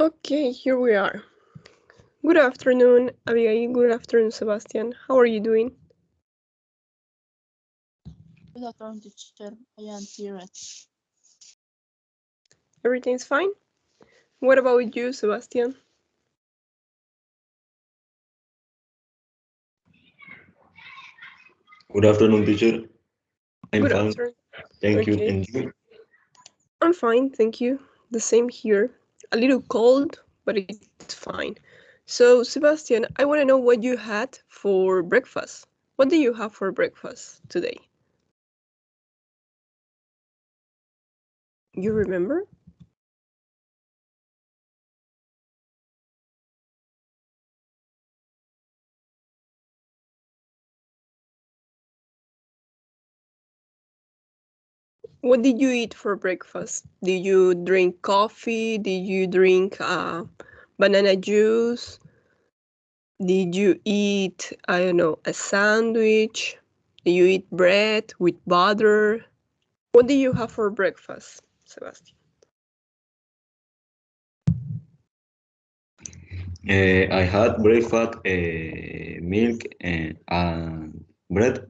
Okay, here we are. Good afternoon, Abigail. Good afternoon, Sebastian. How are you doing? Good afternoon, teacher. I am here. Everything's fine? What about you, Sebastian? Good afternoon, teacher. I'm Good fine. afternoon. Thank you. Okay. And you? I'm fine, thank you. The same here. A little cold, but it's fine. So, Sebastian, I want to know what you had for breakfast. What do you have for breakfast today? You remember? What did you eat for breakfast? Did you drink coffee? Did you drink banana juice? Did you eat, I don't know, a sandwich? Did you eat bread with butter? What did you have for breakfast, Sebastian? I had breakfast, milk, and bread.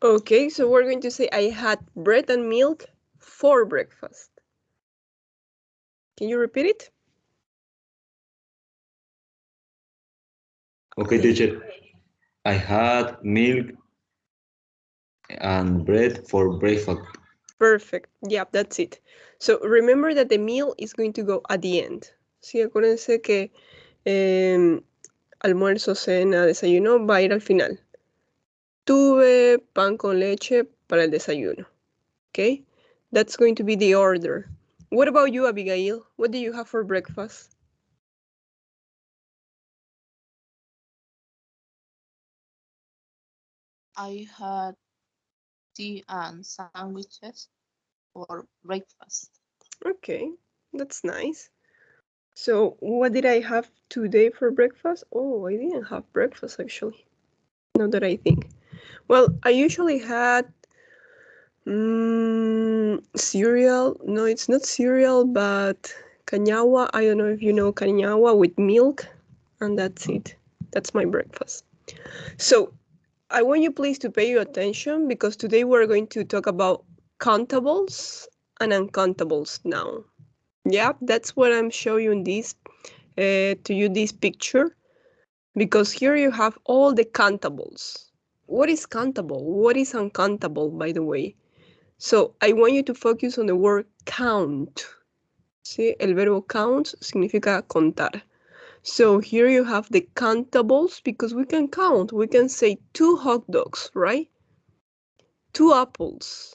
Okay, so we're going to say I had bread and milk for breakfast. Can you repeat it? Okay, teacher. I had milk and bread for breakfast. Perfect. Yeah, that's it. So remember that the meal is going to go at the end. Sí, acuérdense que almuerzo, cena, desayuno va a ir al final. Tuve pan con leche para el desayuno. Okay? That's going to be the order. What about you, Abigail? What do you have for breakfast? I had tea and sandwiches for breakfast. Okay, that's nice. So, what did I have today for breakfast? Oh, I didn't have breakfast actually. Now that I think. Well, I usually had cereal. No, it's not cereal, but cañagua. I don't know if you know cañagua with milk, and that's it. That's my breakfast. So, I want you please to pay your attention because today we're going to talk about countables and uncountables now. Yeah, that's what I'm showing you in this to you this picture because here you have all the countables. What is countable? What is uncountable, by the way? So I want you to focus on the word count. ¿Sí? El verbo count significa contar. So here you have the countables because we can count. We can say 2 hot dogs, right? 2 apples.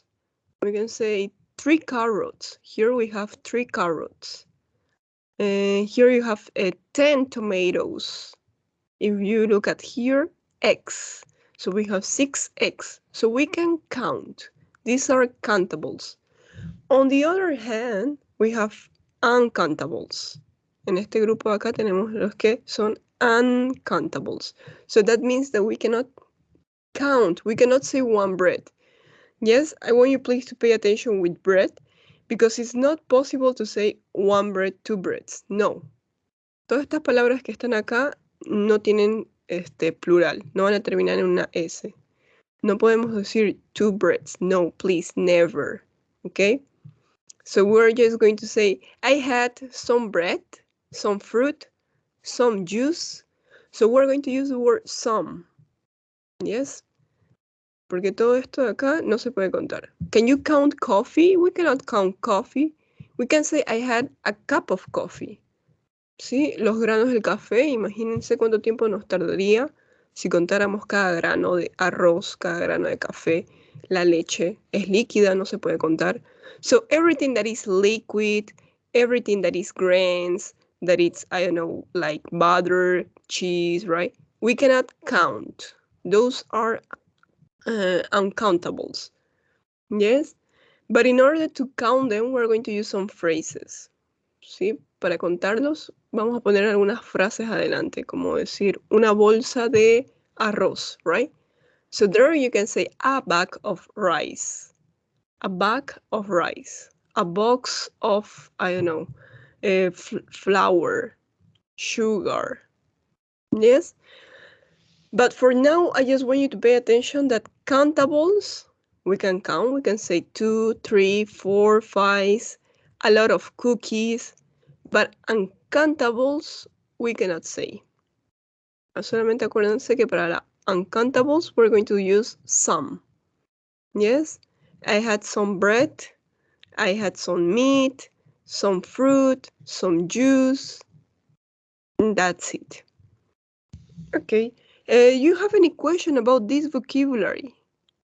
We can say 3 carrots. Here we have 3 carrots. Here you have 10 tomatoes. If you look at here, X. So we have 6X. So we can count. These are countables. On the other hand, we have uncountables. En este grupo de acá tenemos los que son uncountables. So that means that we cannot count. We cannot say one bread. Yes, I want you please to pay attention with bread because it's not possible to say one bread, 2 breads. No. Todas estas palabras que están acá no tienen plural, no van a terminar en una S. No podemos decir 2 breads. No, please, never. Okay? So we're just going to say, I had some bread, some fruit, some juice. So we're going to use the word some. Yes? Porque todo esto de acá no se puede contar. Can you count coffee? We cannot count coffee. We can say, I had a cup of coffee. ¿Sí? Los granos del café, imagínense cuánto tiempo nos tardaría si contáramos cada grano de arroz, cada grano de café. La leche es líquida, no se puede contar. So everything that is liquid, everything that is grains, that it's, I don't know, like butter, cheese, right? We cannot count. Those are uncountables. Yes? But in order to count them, we're going to use some phrases. ¿Sí? Para contarlos, vamos a poner algunas frases adelante, como decir una bolsa de arroz, right? So there you can say a bag of rice, a bag of rice, a box of, I don't know, flour, sugar. Yes? But for now, I just want you to pay attention that countables, we can count. We can say 2, 3, 4, 5, a lot of cookies. But uncountables, we cannot say. Solamente acuérdense que para la uncountables, we're going to use some. Yes? I had some bread. I had some meat, some fruit, some juice. And that's it. Okay. You have any question about this vocabulary?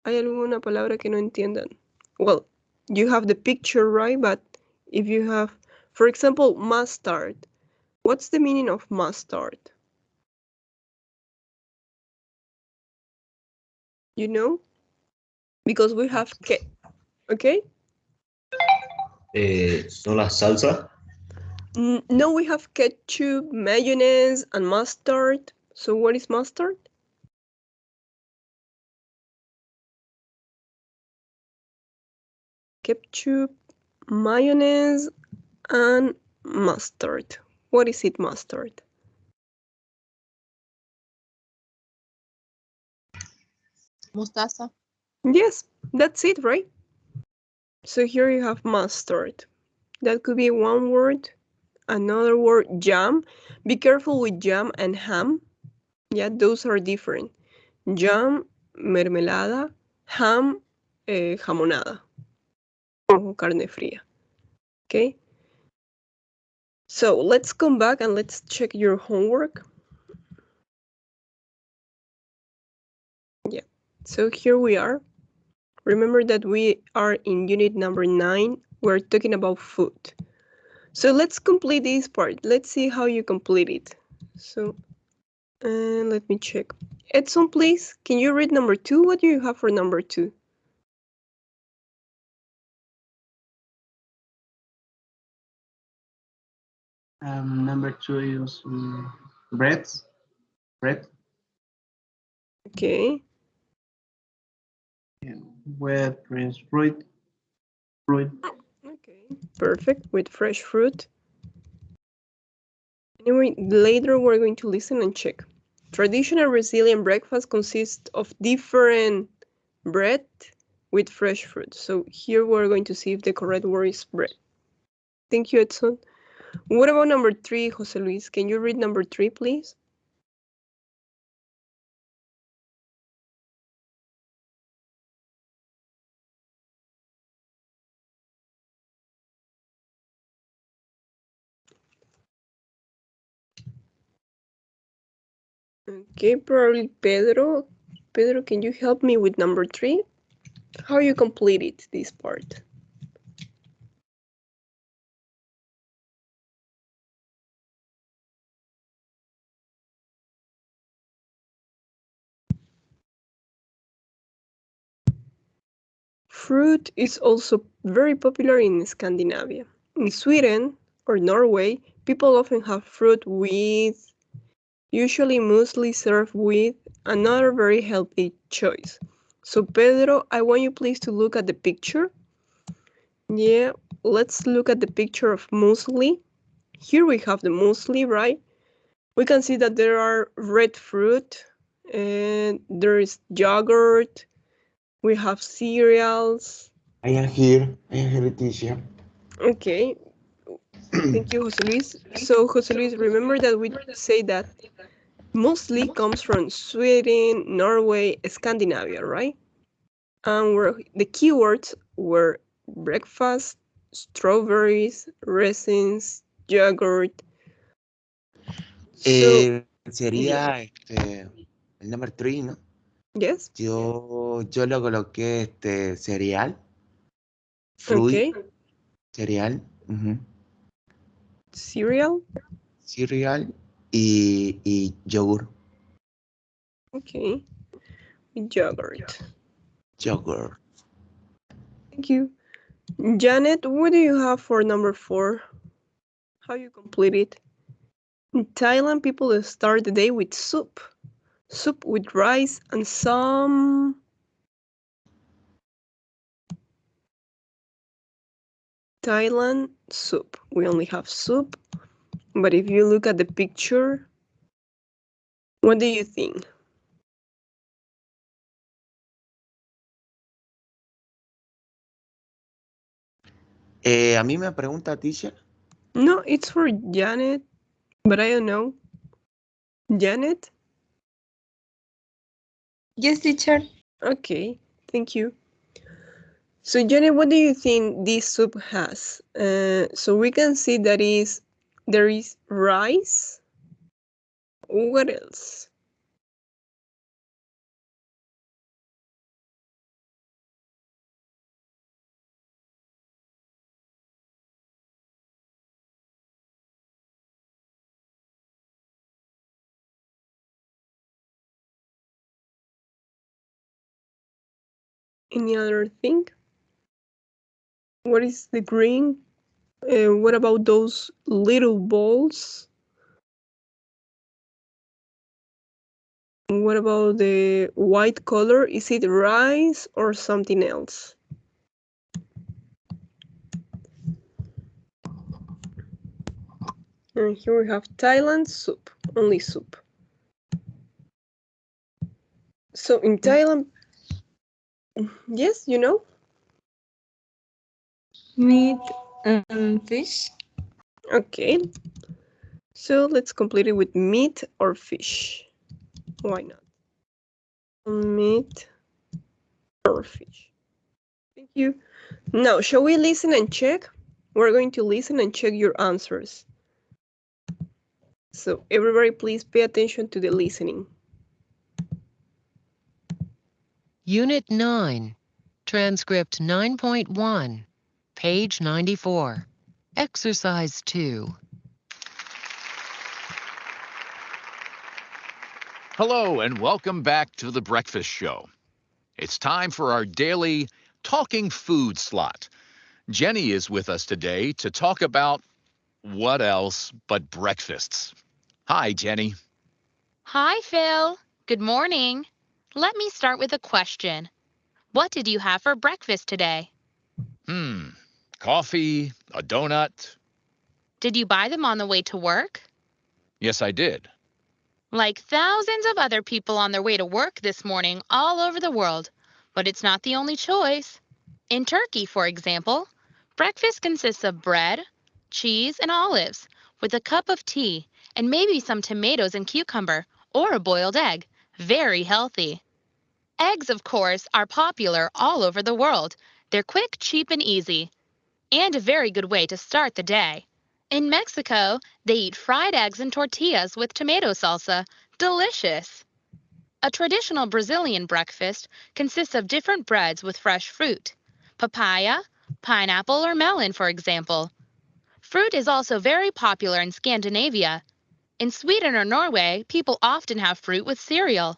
¿Hay alguna palabra que no entiendan? Well, you have the picture, right? But if you have, for example, mustard. What's the meaning of mustard? You know? Because we have okay? Son las salsas. No, we have ketchup, mayonnaise, and mustard. So what is mustard? Ketchup, mayonnaise, and mustard. What is it, mustard? Mostaza. Yes, that's it, right? So here you have mustard. That could be one word. Another word, jam. Be careful with jam and ham. Yeah, those are different. Jam, mermelada. Ham, jamonada. O carne fría. Okay? So let's come back and let's check your homework. Yeah, so here we are. Remember that we are in unit number 9. We're talking about food. So let's complete this part. Let's see how you complete it. So, let me check. Edson, please, can you read number 2? What do you have for number 2? Number 2 is bread. Okay. With fresh fruit. Okay, perfect. With fresh fruit. Anyway, later we're going to listen and check. Traditional Brazilian breakfast consists of different bread with fresh fruit. So here we're going to see if the correct word is bread. Thank you, Edson. What about number 3, Jose Luis? Can you read number 3, please? Okay, probably Pedro. Pedro, can you help me with number 3? How you completed this part? Fruit is also very popular in Scandinavia. In Sweden or Norway, people often have fruit with, usually muesli served with, another very healthy choice. So Pedro, I want you please to look at the picture. Yeah, let's look at the picture of muesli. Here we have the muesli, right? We can see that there are red fruit and there is yogurt. We have cereals. I am here, Leticia. Okay, thank you, Jose Luis. So, Jose Luis, remember that we say that mostly comes from Sweden, Norway, Scandinavia, right? And the keywords were breakfast, strawberries, resins, yogurt. So, Sería el number 3, ¿no? yes. Yo lo coloqué cereal, fruit, Okay. cereal, Cereal. cereal y yogur. Okay. Yogurt. Yogurt. Thank you. Janet, what do you have for number 4? How you complete it? In Thailand, people start the day with soup. Soup with rice and some... Thailand soup. We only have soup. But if you look at the picture, what do you think? A mí me pregunta, teacher. No, it's for Janet, but I don't know. Janet? Yes, teacher. Okay, thank you. So Janet, what do you think this soup has? So we can see that there is rice. What else? Any other thing? What is the green? What about those little balls? What about the white color? Is it rice or something else? And here we have Thailand soup, only soup. So in Thailand, yes, you know? Meat and fish. Okay. So let's complete it with meat or fish. Why not? Meat or fish. Thank you. Now, shall we listen and check? We're going to listen and check your answers. So everybody please pay attention to the listening. Unit 9, Transcript 9.1, page 94, Exercise 2. Hello and welcome back to the Breakfast Show. It's time for our daily Talking Food slot. Jenny is with us today to talk about what else but breakfasts. Hi, Jenny. Hi, Phil. Good morning. Let me start with a question. What did you have for breakfast today? Coffee, a donut. Did you buy them on the way to work? Yes, I did. Like thousands of other people on their way to work this morning all over the world. But it's not the only choice. In Turkey, for example, breakfast consists of bread, cheese, and olives, with a cup of tea, and maybe some tomatoes and cucumber, or a boiled egg. Very healthy. Eggs, of course, are popular all over the world. They're quick, cheap, and easy, and a very good way to start the day. In Mexico, they eat fried eggs and tortillas with tomato salsa. Delicious! A traditional Brazilian breakfast consists of different breads with fresh fruit. Papaya, pineapple, or melon, for example. Fruit is also very popular in Scandinavia. In Sweden or Norway, people often have fruit with cereal.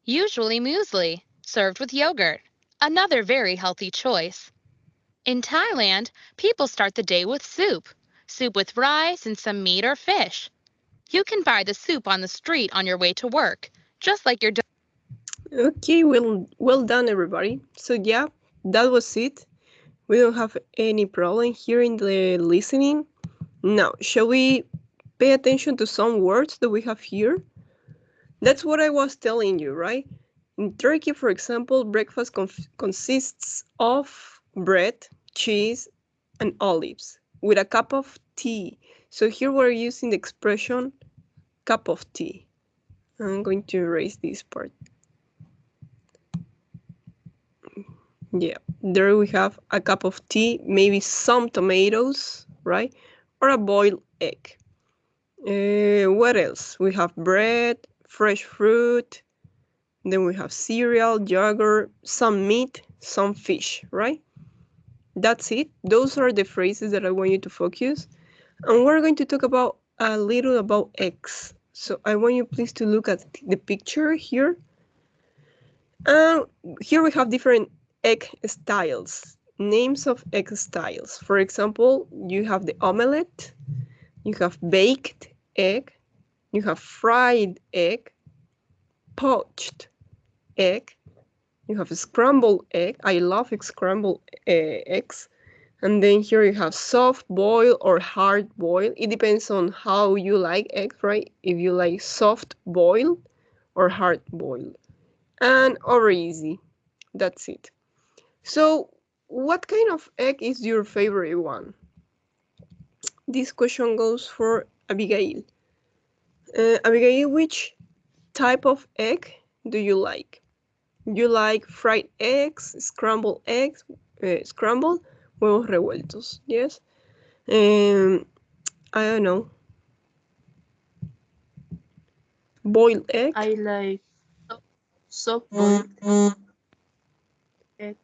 Usually muesli, served with yogurt. Another very healthy choice. In Thailand, people start the day with soup. Soup with rice and some meat or fish. You can buy the soup on the street on your way to work, just like your Okay, well done everybody. So yeah, that was it. We don't have any problem here in the listening. Now, shall we pay attention to some words that we have here? That's what I was telling you, right? In Turkey, for example, breakfast consists of bread, cheese, and olives with a cup of tea. So here we're using the expression cup of tea. I'm going to erase this part. Yeah, there we have a cup of tea, maybe some tomatoes, right? Or a boiled egg. What else? We have bread, fresh fruit, then we have cereal, yogurt, some meat, some fish, right? That's it. Those are the phrases that I want you to focus. And we're going to talk about a little about eggs. So I want you please to look at the picture here. Here we have different egg styles, names of egg styles. For example, you have the omelette, you have baked egg, you have fried egg, poached egg, you have a scrambled egg. I love scrambled eggs. And then here you have soft boil or hard boil. It depends on how you like eggs, right? If you like soft boil or hard boil. And over easy. That's it. So what kind of egg is your favorite one? This question goes for Abigail. Abigail, which type of egg do you like? You like fried eggs, scrambled eggs, scrambled, huevos revueltos, yes? I don't know. Boiled egg? I like soft boiled egg.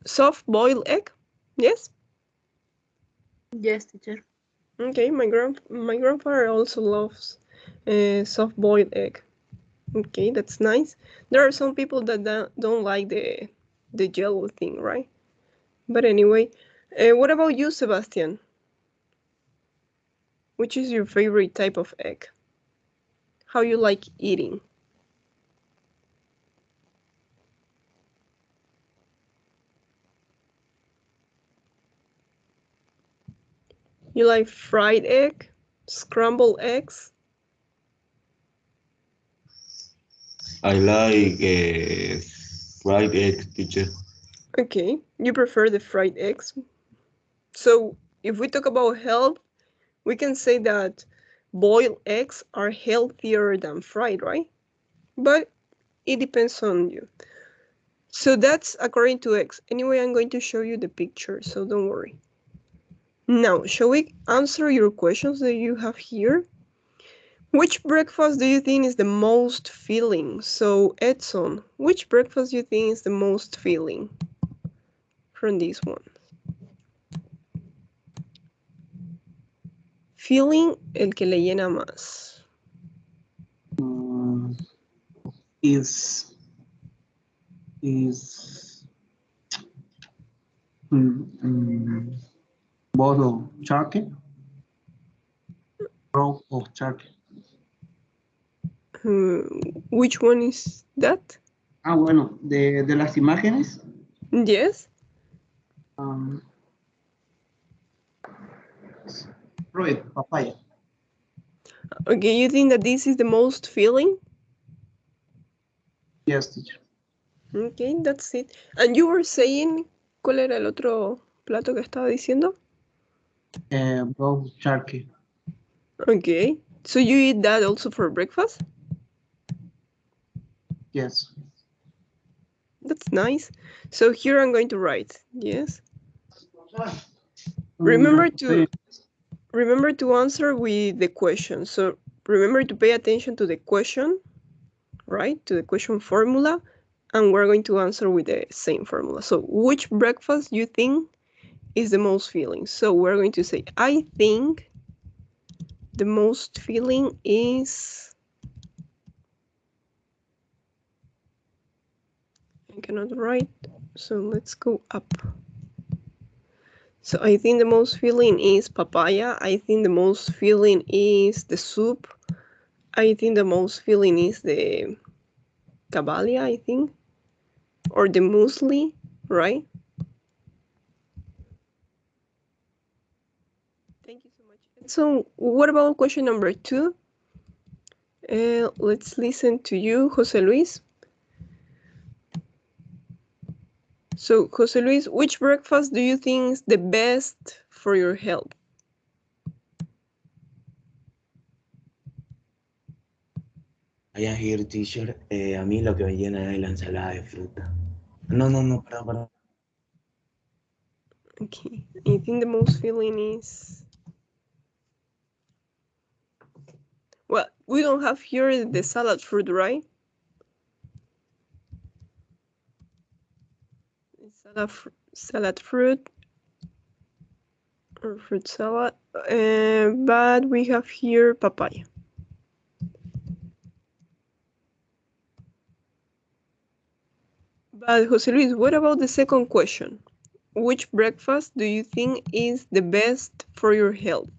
Soft boiled egg? Yes? Yes, teacher. Okay, my grandfather also loves soft boiled egg. Okay, that's nice. There are some people that don't like the yellow thing, right? But anyway, what about you, Sebastian? Which is your favorite type of egg? How you like eating? You like fried egg, scrambled eggs? I like fried egg, teacher. Okay, you prefer the fried eggs. So if we talk about health, we can say that boiled eggs are healthier than fried, right? But it depends on you. So that's according to eggs. Anyway, I'm going to show you the picture, so don't worry. Now, shall we answer your questions that you have here? Which breakfast do you think is the most filling? So, Edson, which breakfast do you think is the most filling from this one? Filling, el que le llena más. Is bottle turkey, row of turkey. Which one is that? Ah, bueno, de las imágenes, Yes? fruit, papaya. Okay, you think that this is the most filling? Yes, teacher. Okay, that's it. And you were saying, ¿cuál era el otro plato que estaba diciendo? Row turkey. Okay, so you eat that also for breakfast? Yes. That's nice. So here I'm going to write, yes. Remember to answer with the question. So remember to pay attention to the question, right? To the question formula, and we're going to answer with the same formula. So which breakfast you think is the most filling? So we're going to say, I think the most filling is... I cannot write, so let's go up. So I think the most filling is papaya. I think the most filling is the soup. I think the most filling is the cabalia, I think. Or the muesli, right? Thank you so much. So what about question number 2? Let's listen to you, Jose Luis. So, Jose Luis, which breakfast do you think is the best for your health? I am here, teacher. A mí lo que me llena es la ensalada de fruta. No, perdón. Okay, I think the most filling is... Well, we don't have here the salad fruit, right? Salad fruit or fruit salad, but we have here papaya. But Jose Luis, what about the second question? Which breakfast do you think is the best for your health?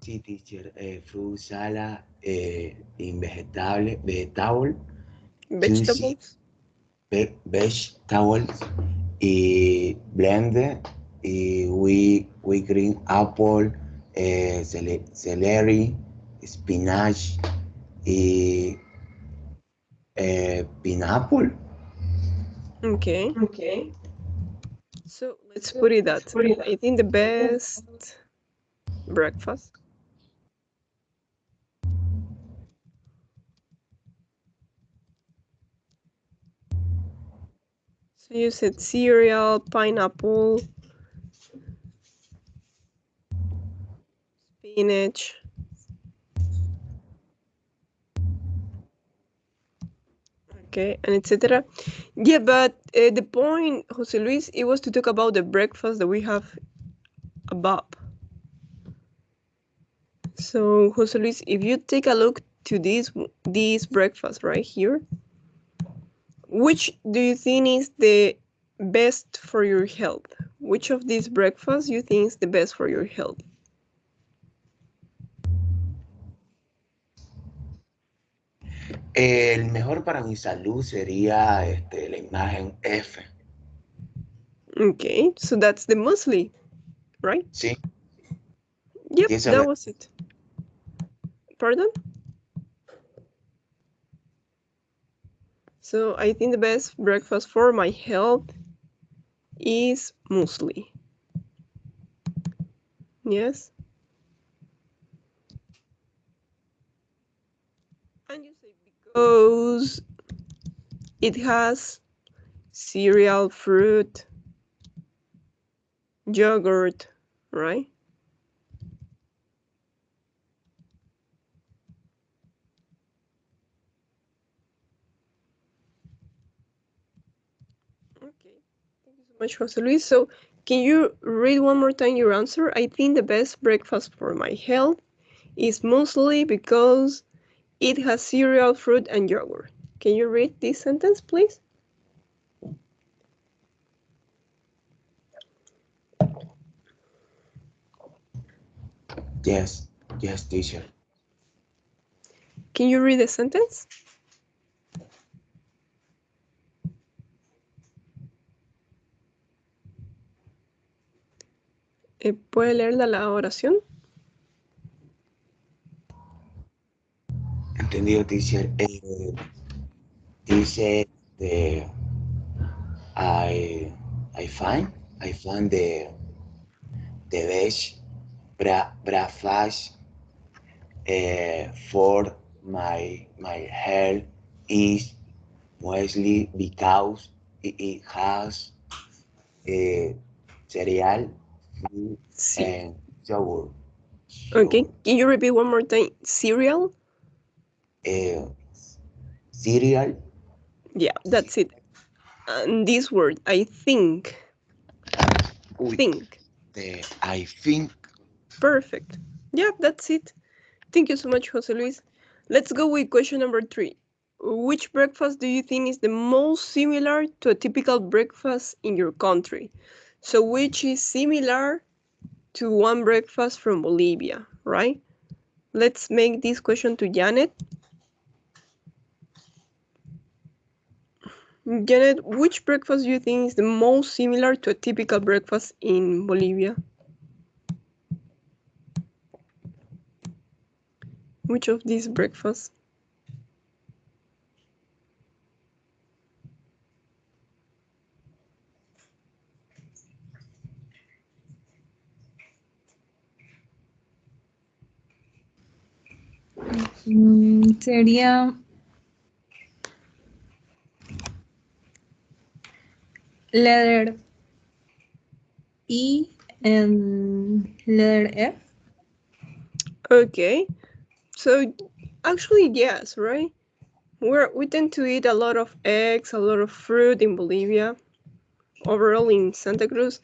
Sí, teacher. Fruit salad, vegetable, juicy, Vegetables? vegetables, blend, we green apple, celery, spinach, pineapple. Okay. So let's put it that. I think the best breakfast. So you said cereal, pineapple, spinach. Okay, and etc. Yeah, but the point, Jose Luis, it was to talk about the breakfast that we have above. So, Jose Luis, if you take a look to this breakfast right here, which do you think is the best for your health? Which of these breakfasts you think is the best for your health? El mejor para mi salud sería la imagen F. Okay, so that's the muesli, right? Sí. Yep, Y that was it. Pardon? So I think the best breakfast for my health is muesli. Yes. And you say because it has cereal, fruit, yogurt, right? Okay. Thank you so much, Jose Luis. So can you read one more time your answer? I think the best breakfast for my health is muesli because it has cereal, fruit, and yogurt. Can you read this sentence, please? Yes, teacher. Can you read the sentence? ¿Puede leer la oración? Entendido, teacher. Dice I find the best breakfast for my health is mostly because it has cereal, fruit, Sí. and yogurt. Okay. Can you repeat one more time? Cereal? Cereal. Yeah, that's it. And this word, I think. Think. I think. Perfect. Yeah, that's it. Thank you so much, Jose Luis. Let's go with question number 3. Which breakfast do you think is the most similar to a typical breakfast in your country? So which is similar to one breakfast from Bolivia, right? Let's make this question to Janet. Janet, which breakfast do you think is the most similar to a typical breakfast in Bolivia? Which of these breakfasts? Sería letter E and letter F. Okay, so actually yes, right? We tend to eat a lot of eggs, a lot of fruit in Bolivia, overall in Santa Cruz,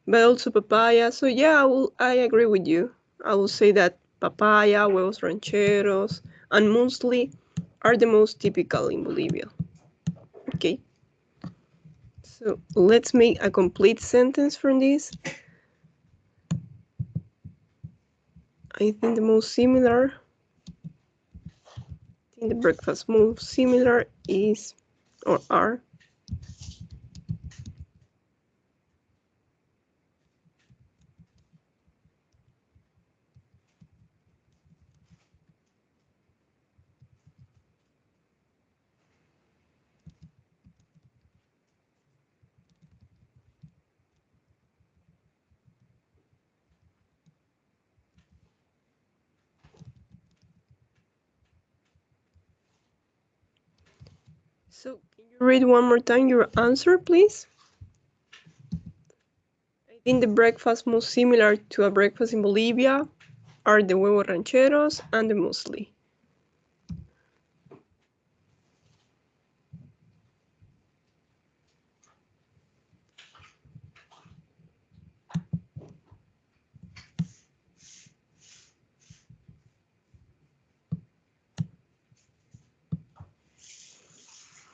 but also papaya. So yeah, I agree with you. I will say that papaya, huevos rancheros, and muesli are the most typical in Bolivia. Okay. So let's make a complete sentence from this. I think the most similar, the breakfast most similar is or are So can you read one more time your answer, please? I think the breakfast most similar to a breakfast in Bolivia are the huevos rancheros and the muesli.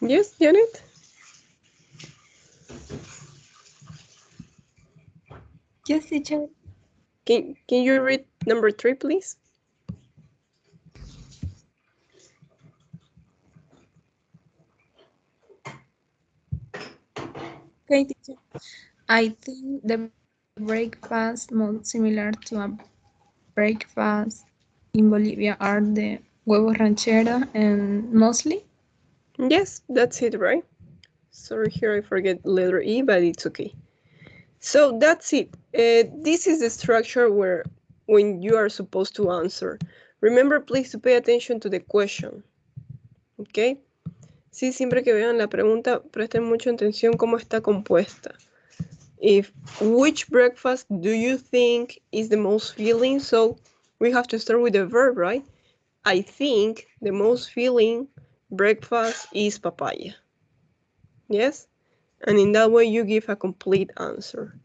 Yes, Janet? Yes, teacher. Can you read number 3, please? Okay, teacher. I think the breakfast most similar to a breakfast in Bolivia are the huevos ranchera and mostly. Yes, that's it, right? Sorry, here I forget letter E, but it's okay. So that's it. This is the structure where when you are supposed to answer. Remember, please, to pay attention to the question. Okay? Sí, siempre que vean la pregunta, presten mucha atención cómo está compuesta. If which breakfast do you think is the most filling? So we have to start with the verb, right? I think the most filling breakfast is papaya. Yes? And in that way you give a complete answer.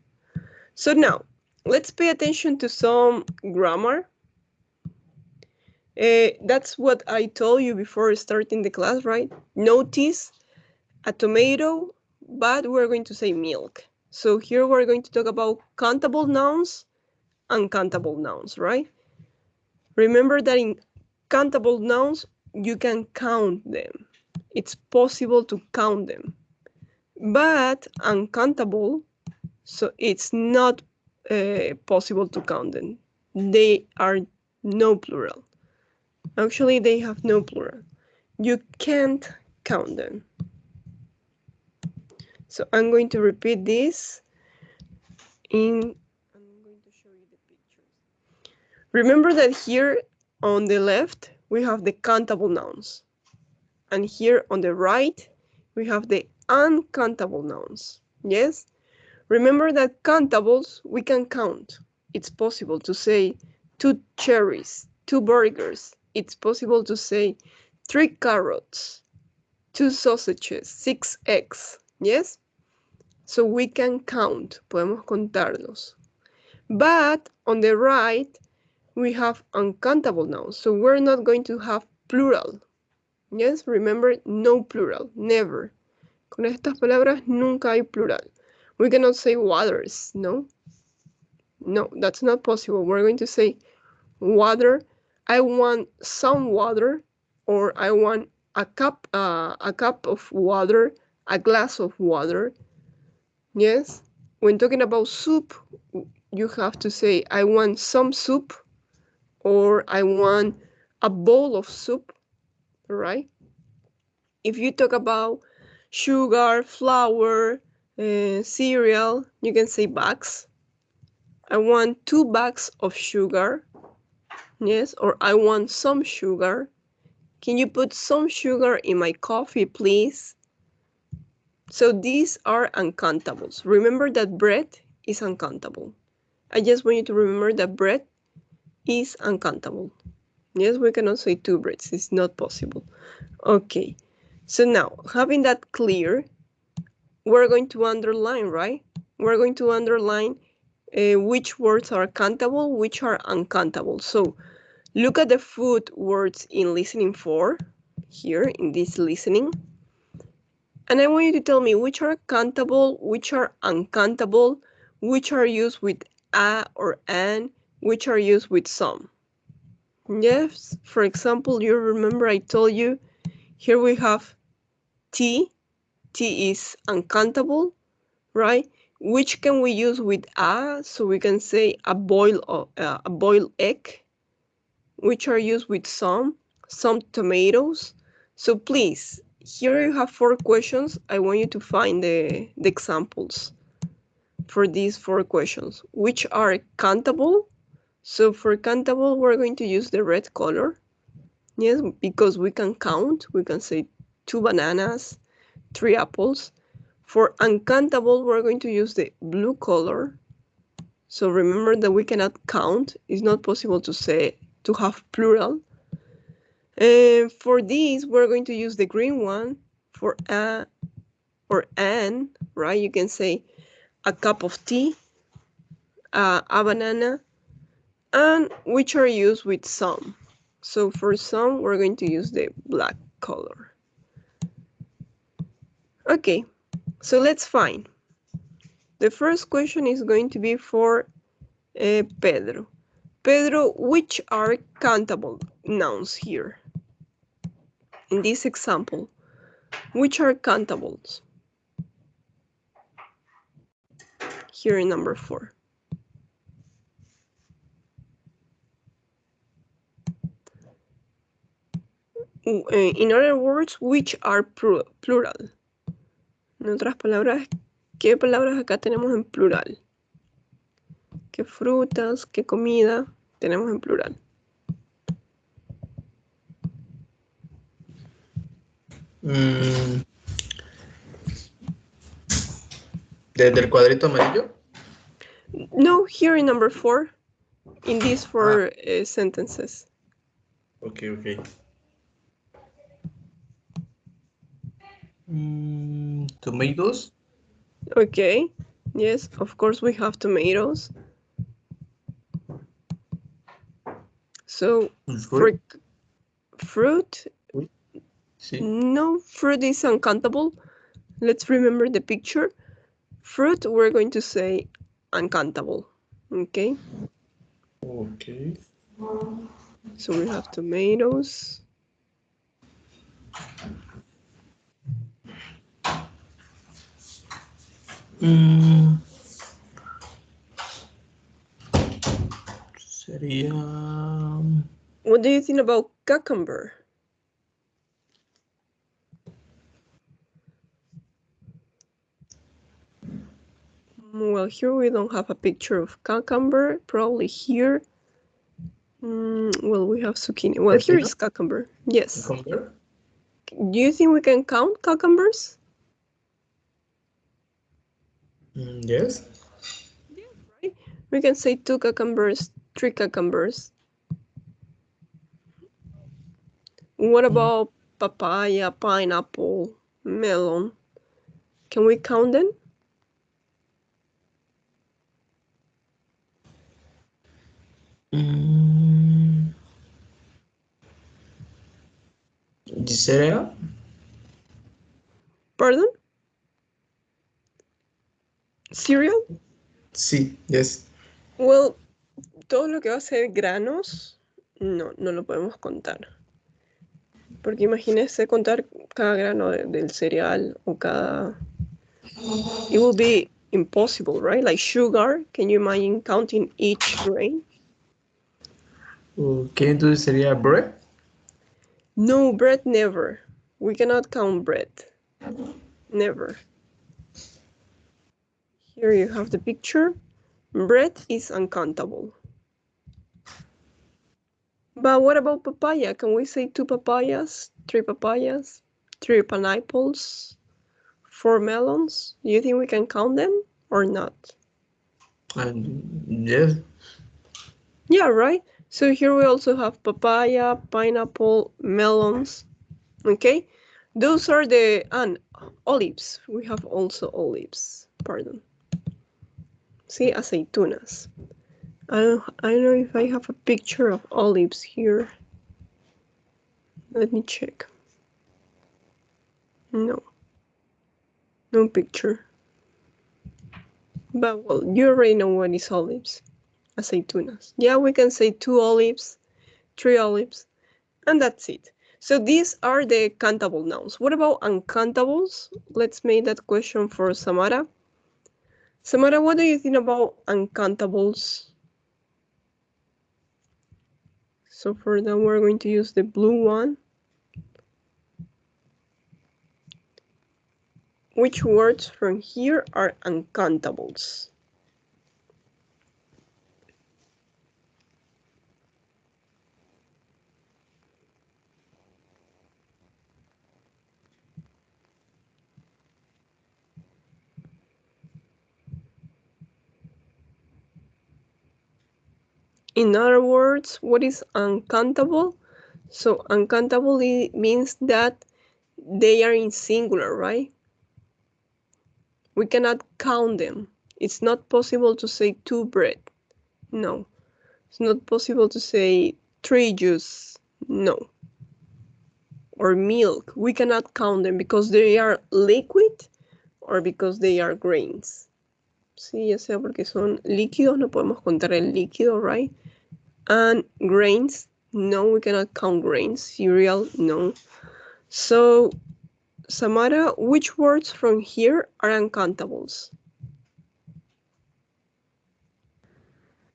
So now, let's pay attention to some grammar. That's what I told you before starting the class, right? Notice a tomato, but we're going to say milk. So here we're going to talk about countable nouns, uncountable nouns, right? Remember that in countable nouns, you can count them. It's possible to count them. But uncountable, so it's not possible to count them. They are no plural. Actually, they have no plural. You can't count them. So I'm going to repeat this I'm going to show you the pictures. Remember that here on the left, we have the countable nouns. And here on the right, we have the uncountable nouns. Yes? Remember that countables, we can count. It's possible to say 2 cherries, 2 burgers. It's possible to say 3 carrots, 2 sausages, 6 eggs. Yes? So we can count. Podemos contarlos. But on the right, we have uncountable nouns. So we're not going to have plural. Yes? Remember, no plural. Never. Con estas palabras nunca hay plural. We cannot say waters, no? No, that's not possible. We're going to say water. I want some water, or I want a cup of water, a glass of water. Yes? When talking about soup, you have to say I want some soup, or I want a bowl of soup, right? If you talk about sugar, flour, cereal, you can say bags. I want 2 bags of sugar. Yes, or I want some sugar. Can you put some sugar in my coffee, please? So these are uncountables. Remember that bread is uncountable. I just want you to remember that bread is uncountable. Yes, we cannot say 2 breads. It's not possible. Okay. So now, having that clear, we're going to underline, right? We're going to underline which words are countable, which are uncountable. So look at the food words in listening 4, here in this listening. And I want you to tell me which are countable, which are uncountable, which are used with a or an, which are used with some. Yes, for example, you remember I told you, here we have tea. Tea is uncountable, right? Which can we use with a? So we can say a boiled egg, which are used with some tomatoes. So please, here you have 4 questions. I want you to find the examples for these 4 questions, which are countable. So for countable, we're going to use the red color. Yes, because we can count. We can say 2 bananas, 3 apples. For uncountable, we're going to use the blue color. So remember that we cannot count. It's not possible to say, to have plural. And for these, we're going to use the green one for a or an, right? You can say a cup of tea, a banana, and which are used with some. So for some, we're going to use the black color. Okay, so let's find. The first question is going to be for Pedro. Pedro, which are countable nouns here? In this example, which are countables? Here in number 4. In other words, which are plural? En otras palabras, ¿qué palabras acá tenemos en plural? ¿Qué frutas, qué comida tenemos en plural? ¿Desde el cuadrito amarillo? No, here in number 4, in these 4 sentences. Okay. Tomatoes? Okay, yes, of course we have tomatoes. So, Fruit? fruit? Sí. No, fruit is uncountable. Let's remember the picture. Fruit, we're going to say uncountable. Okay? Okay. So we have tomatoes. Sería... What do you think about cucumber? Well, here we don't have a picture of cucumber. Probably here. Well, we have zucchini. Well, here is cucumber. Yes. Cucumber? Do you think we can count cucumbers? Yes. Yes, right? We can say 2 cucumbers, 3 cucumbers. What about papaya, pineapple, melon? Can we count them? Cereal? Pardon? Cereal? Sí, yes. Well, todo lo que va a ser granos, no lo podemos contar. Porque imagínese contar cada grano del cereal o cada... It will be impossible, right? Like sugar, can you imagine counting each grain? Okay, entonces sería bread? No, bread never. We cannot count bread. Never. Here you have the picture. Bread is uncountable. But what about papaya? Can we say 2 papayas, 3 papayas, 3 pineapples, 4 melons? Do you think we can count them or not? Yes. Yeah, right? So here we also have papaya, pineapple, melons. Okay? Those are the... and olives. We have also olives. Pardon. See, aceitunas. I don't know if I have a picture of olives here. Let me check. No picture. But well, you already know what is olives. Aceitunas. Yeah, we can say 2 olives, 3 olives, and that's it. So these are the countable nouns. What about uncountables? Let's make that question for Samara. Samara, what do you think about uncountables? So for that, we're going to use the blue one. Which words from here are uncountables? In other words, what is uncountable? So uncountable means that they are in singular, right? We cannot count them. It's not possible to say 2 bread. No. It's not possible to say 3 juice. No. Or milk. We cannot count them because they are liquid or because they are grains. Sí, ya sea porque son líquidos, no podemos contar el líquido, right? And grains, no, we cannot count grains. Cereal, no. So, Samara, which words from here are uncountables?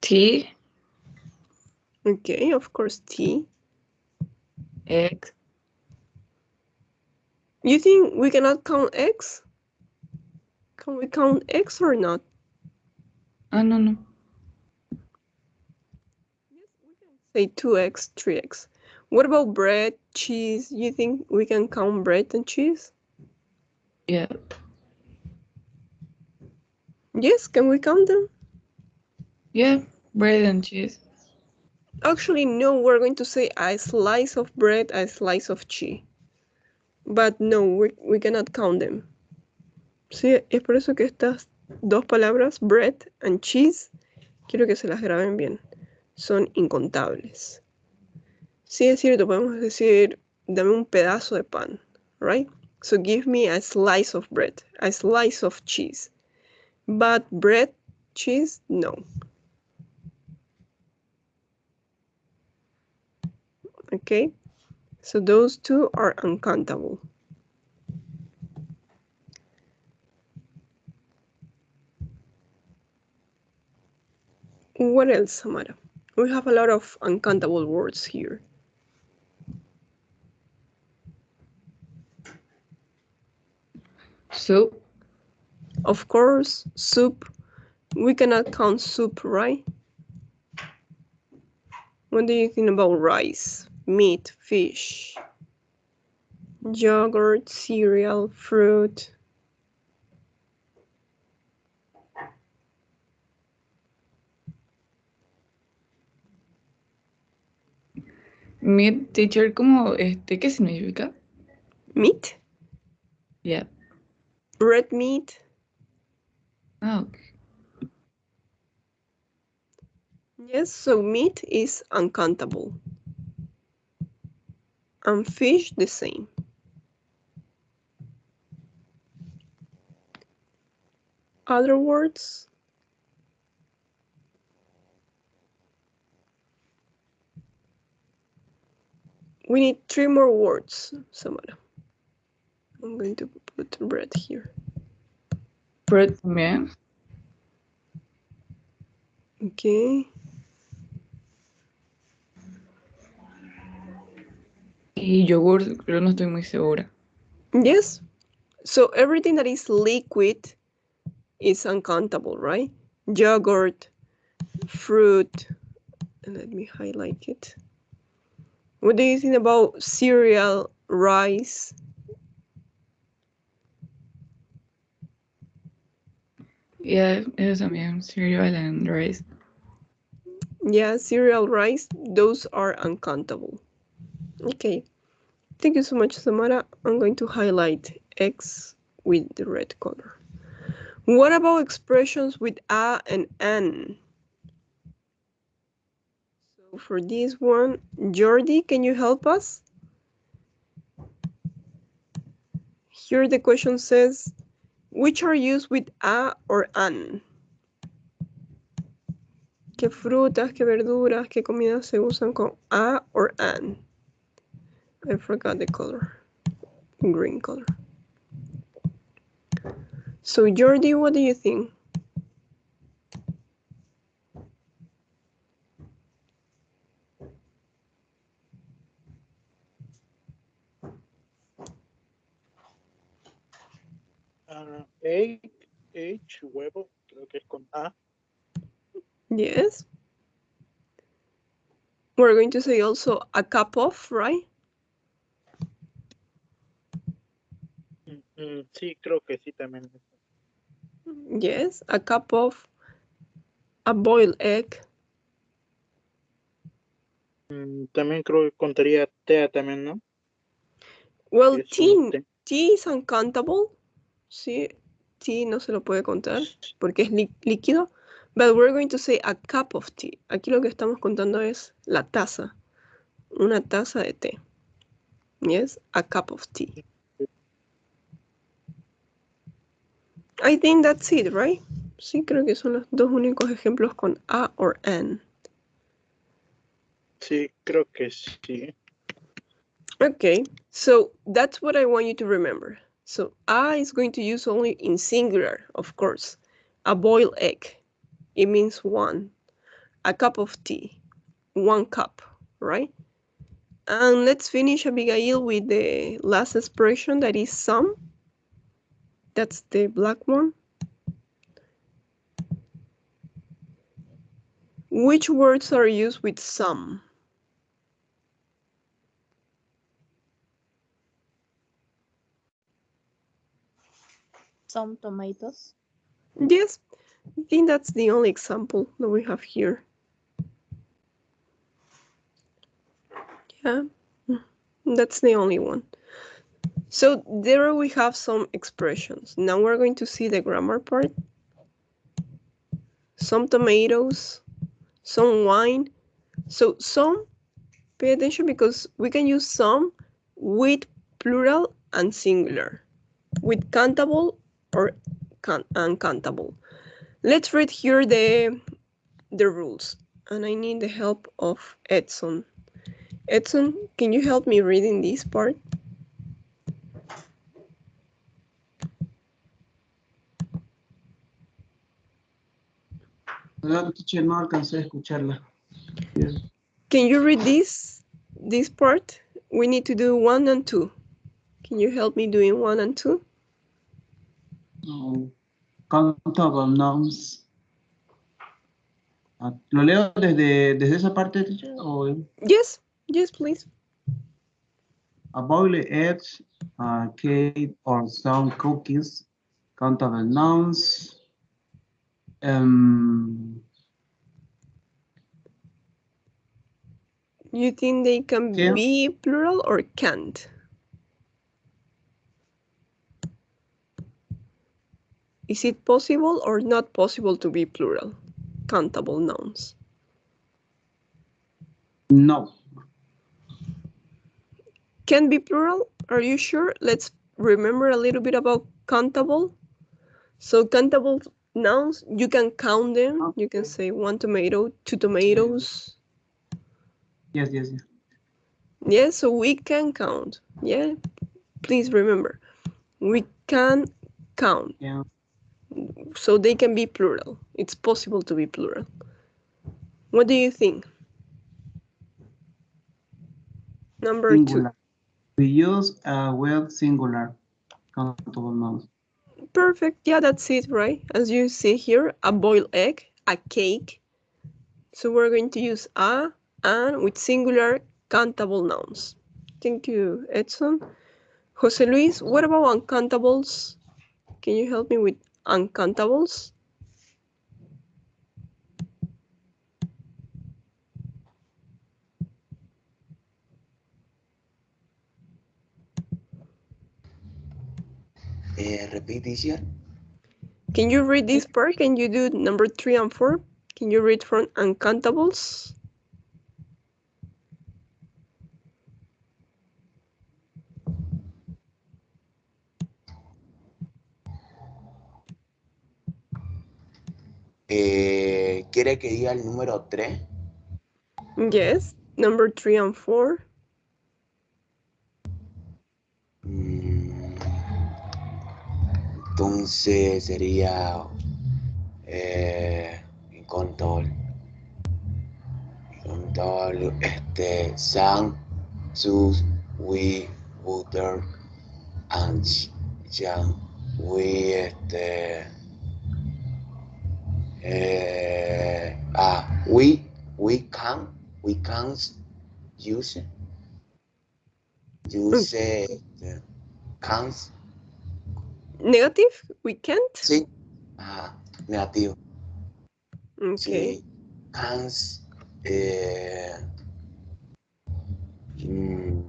Tea, Okay, of course, tea. egg, You think we cannot count eggs? Can we count eggs or not? no. Say 2 eggs, 3 eggs. What about bread, cheese? You think we can count bread and cheese? Yeah, Yes, can we count them? yeah, bread and cheese. Actually, no, we're going to say a slice of bread, a slice of cheese. But no, we cannot count them. Sí, es por eso que estas dos palabras, bread and cheese, quiero que se las graben bien. Son incontables. Sí, es cierto, podemos decir, dame un pedazo de pan, right? So give me a slice of bread, a slice of cheese. But bread, cheese, no. Okay, so those two are uncountable. What else, Samara? We have a lot of uncountable words here. Soup, Of course, soup. We cannot count soup, right? What do you think about rice, meat, fish, yogurt, cereal, fruit? meat, teacher, ¿cómo, qué significa? Meat? Yeah. Red meat? Okay. Yes, so meat is uncountable. And fish, the same. Other words? We need 3 more words, Samara. I'm going to put bread here. Bread también. Okay. Y yogur, pero no estoy muy segura. Yes. So everything that is liquid is uncountable, right? Yogurt, fruit, and let me highlight it. What do you think about cereal, rice? Yeah, eso también, cereal and rice. Yeah, cereal, rice, those are uncountable. Okay. Thank you so much, Samara. I'm going to highlight X with the red color. What about expressions with a and an? So for this one, Jordi, can you help us? Here the question says, which are used with a or an? ¿Qué frutas, qué verduras, qué comidas se usan con a or an? I forgot the color. Green color. So Jordi, what do you think? Egg, huevo, creo que es con A. Yes. We're going to say also a cup of, right? Sí, creo que sí también. Yes, a cup of, a boiled egg. También creo que contaría TEA también, ¿no? Well, Que es un T is uncountable. Sí, T no se lo puede contar porque es líquido. But we're going to say a cup of tea. Aquí lo que estamos contando es la taza. Una taza de té. Yes, a cup of tea. I think that's it, right? Sí, creo que son los dos únicos ejemplos con A or N. Sí, creo que sí. Okay, so that's what I want you to remember. So A is going to use only in singular, of course. A boiled egg, it means one. A cup of tea, 1 cup, right? And let's finish, Abigail, with the last expression that is some. That's the black one. Which words are used with some? Some tomatoes. Yes, I think that's the only example that we have here. Yeah, that's the only one. So there we have some expressions. Now we're going to see the grammar part. Some tomatoes, some wine. So some, pay attention because we can use some with plural and singular, with countable or uncountable. Let's read here the rules. And I need the help of Edson. Edson, can you help me reading this part? Teacher, no alcancé a escucharla. Can you read this part? We need to do 1 and 2. Can you help me doing 1 and 2? No. Countable nouns. ¿Lo leo desde esa parte, teacher? O Yes, yes, please. a boiled egg, cake, or some cookies. Countable nouns. You think they can be plural or can't? Is it possible or not possible to be plural? Countable nouns. No. Can be plural? Are you sure? Let's remember a little bit about countable. So countable nouns, you can count them. Okay. You can say 1 tomato, 2 tomatoes. Yes. Yeah, so we can count. Yeah, please remember, we can count. Yeah. So they can be plural. It's possible to be plural. What do you think? Number Singular. 2. We use a word singular. Countable nouns. Perfect. Yeah, that's it, right? As you see here, a boiled egg, a cake. So we're going to use a and with singular countable nouns. Thank you, Edson. Jose Luis, what about uncountables? Can you help me with uncountables? Repeat, teacher. Can you read this part? Can you do number 3 and 4? Can you read from uncountables? ¿Quiere que diga el número 3? Yes, number 3 and 4. Entonces sería incontable, San, sus, we, water, and Jan, we, we can use can't. Negative? We can't? Sí. Negativo. Okay. Sí. Can't Mm,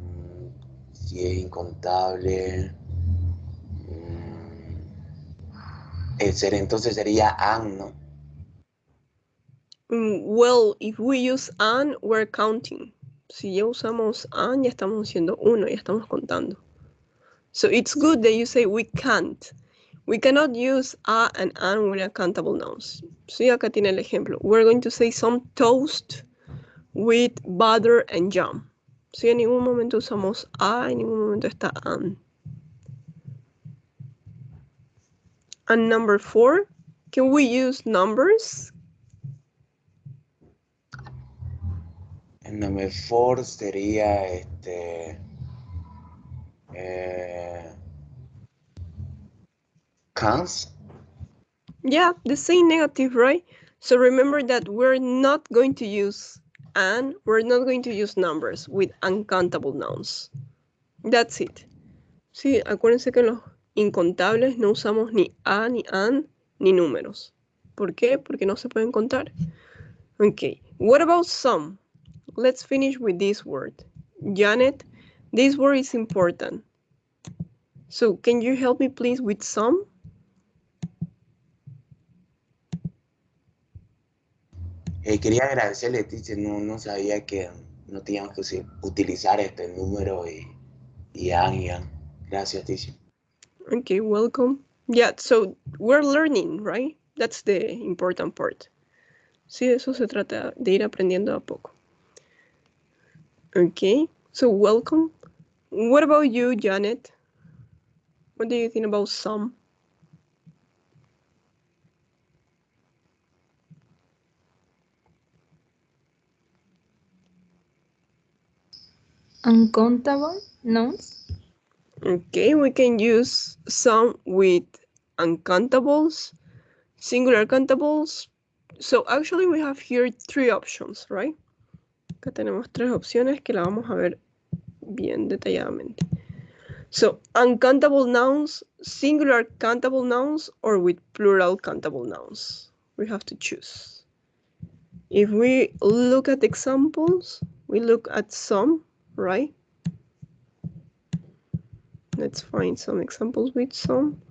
si es incontable. Entonces sería an, ¿no? Well, if we use an, we're counting. Si ya usamos an, ya estamos haciendo uno, ya estamos contando. So it's good that you say we can't. We cannot use a and an with uncountable nouns. Sí, acá tiene el ejemplo. We're going to say some toast with butter and jam. Sí, en ningún momento usamos a, en ningún momento está an. And number 4, can we use numbers? El number 4 sería counts. Yeah, the same negative, right? So remember that we're not going to use and, we're not going to use numbers with uncountable nouns. That's it. Sí, acuérdense que en los incontables no usamos ni a, ni an, ni números. ¿Por qué? Porque no se pueden contar. Okay, what about some? Let's finish with this word. Janet, this word is important. So can you help me please with some? Quería agradecerle, teacher, no sabía que no teníamos que utilizar este número y an. Gracias, teacher. Okay, welcome. Yeah, so we're learning, right? That's the important part. Sí, de eso se trata, de ir aprendiendo a poco. Okay, so welcome. What about you, Janet? What do you think about some? Uncountable nouns. Okay, we can use some with uncountables, singular countables. So actually we have here 3 options, right? Acá tenemos 3 opciones que la vamos a ver bien detalladamente. So uncountable nouns, singular countable nouns, or with plural countable nouns. We have to choose. If we look at examples, we look at some, right? Let's find some examples with some.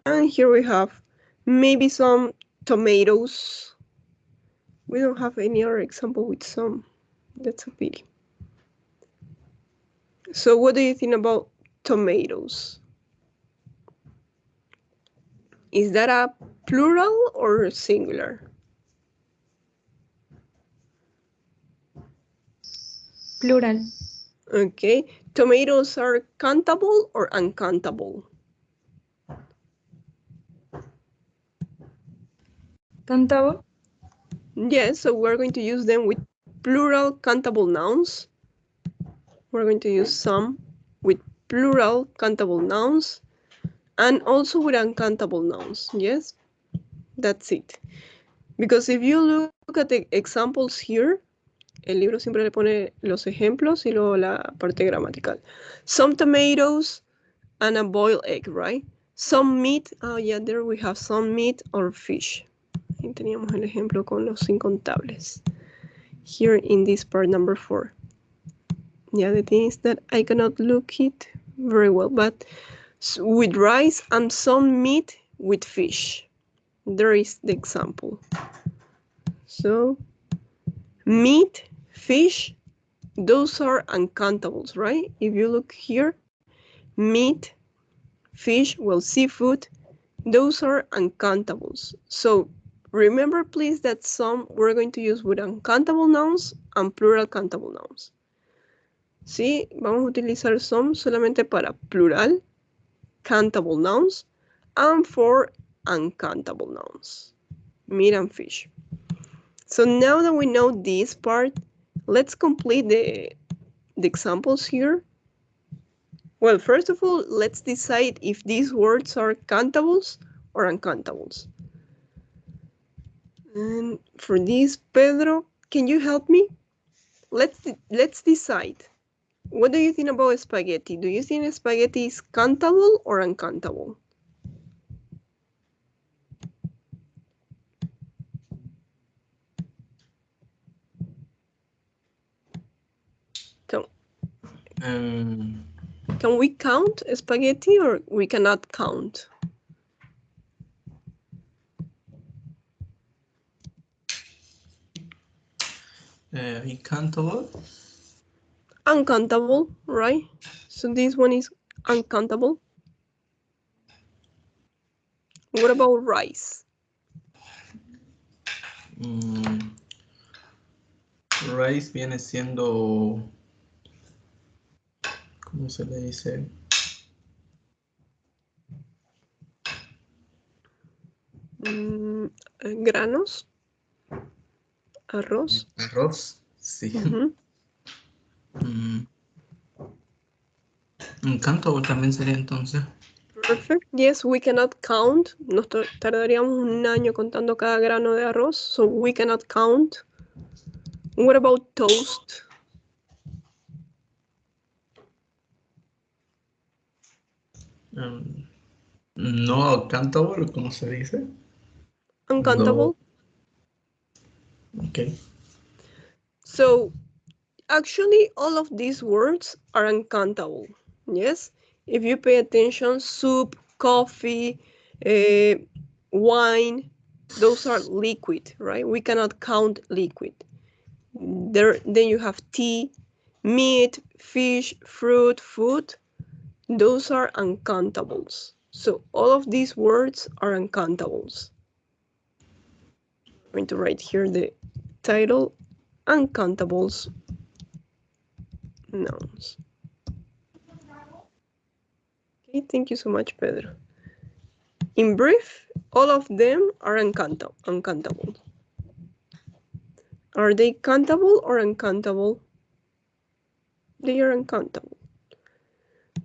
And here we have maybe some tomatoes. We don't have any other example with some. That's a pity. So what do you think about tomatoes? Is that a plural or singular? Plural. Okay. Tomatoes are countable or uncountable? Countable. Yes, so we're going to use them with plural countable nouns. We're going to use some with plural countable nouns and also with uncountable nouns. Yes, that's it. Because if you look at the examples here, el libro siempre le pone los ejemplos y luego la parte gramatical. Some tomatoes and a boiled egg, right? Some meat, oh yeah, there we have some meat or fish. Ahí teníamos el ejemplo con los incontables. Here in this part number 4. Yeah, the thing is that I cannot look it very well, but with rice and some meat with fish. There is the example. So, meat, fish, those are uncountables, right? If you look here, meat, fish, well, seafood, those are uncountables. So remember, please, that some we're going to use with uncountable nouns and plural countable nouns. Sí, vamos a utilizar some solamente para plural, countable nouns, and for uncountable nouns, meat and fish. So now that we know this part, let's complete the examples here. Well, first of all, let's decide if these words are countables or uncountables. And for this, Pedro, can you help me? Let's decide. What do you think about spaghetti? Do you think spaghetti is countable or uncountable? So Can we count spaghetti or we cannot count? Uncountable. Uncountable, right? So this one is uncountable. What about rice? Rice viene siendo, ¿cómo se le dice? Granos. Arroz. Arroz, sí. Uncountable también sería entonces. Perfect. Yes, we cannot count. Nos tardaríamos un año contando cada grano de arroz, so we cannot count. What about toast? No countable, ¿cómo se dice? Uncountable. No. Okay. So actually, all of these words are uncountable. Yes, if you pay attention, soup, coffee, wine, those are liquid, right? We cannot count liquid. Then you have tea, meat, fish, fruit, food. Those are uncountables. So all of these words are uncountables. I'm going to write here the title, Uncountables Nouns. Okay, thank you so much, Pedro. In brief, all of them are uncountable. Are they countable or uncountable? They are uncountable.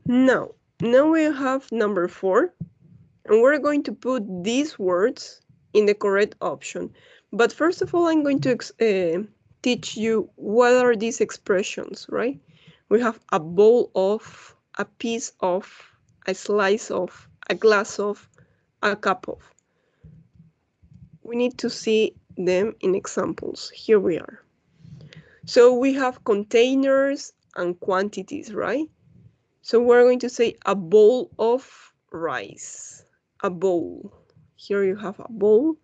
Now we have number 4, and we're going to put these words in the correct option. But first of all, I'm going to teach you what are these expressions, right? We have a bowl of, a piece of, a slice of, a glass of, a cup of. We need to see them in examples. Here we are. So we have containers and quantities, right? So we're going to say a bowl of rice, a bowl. Here you have a bowl.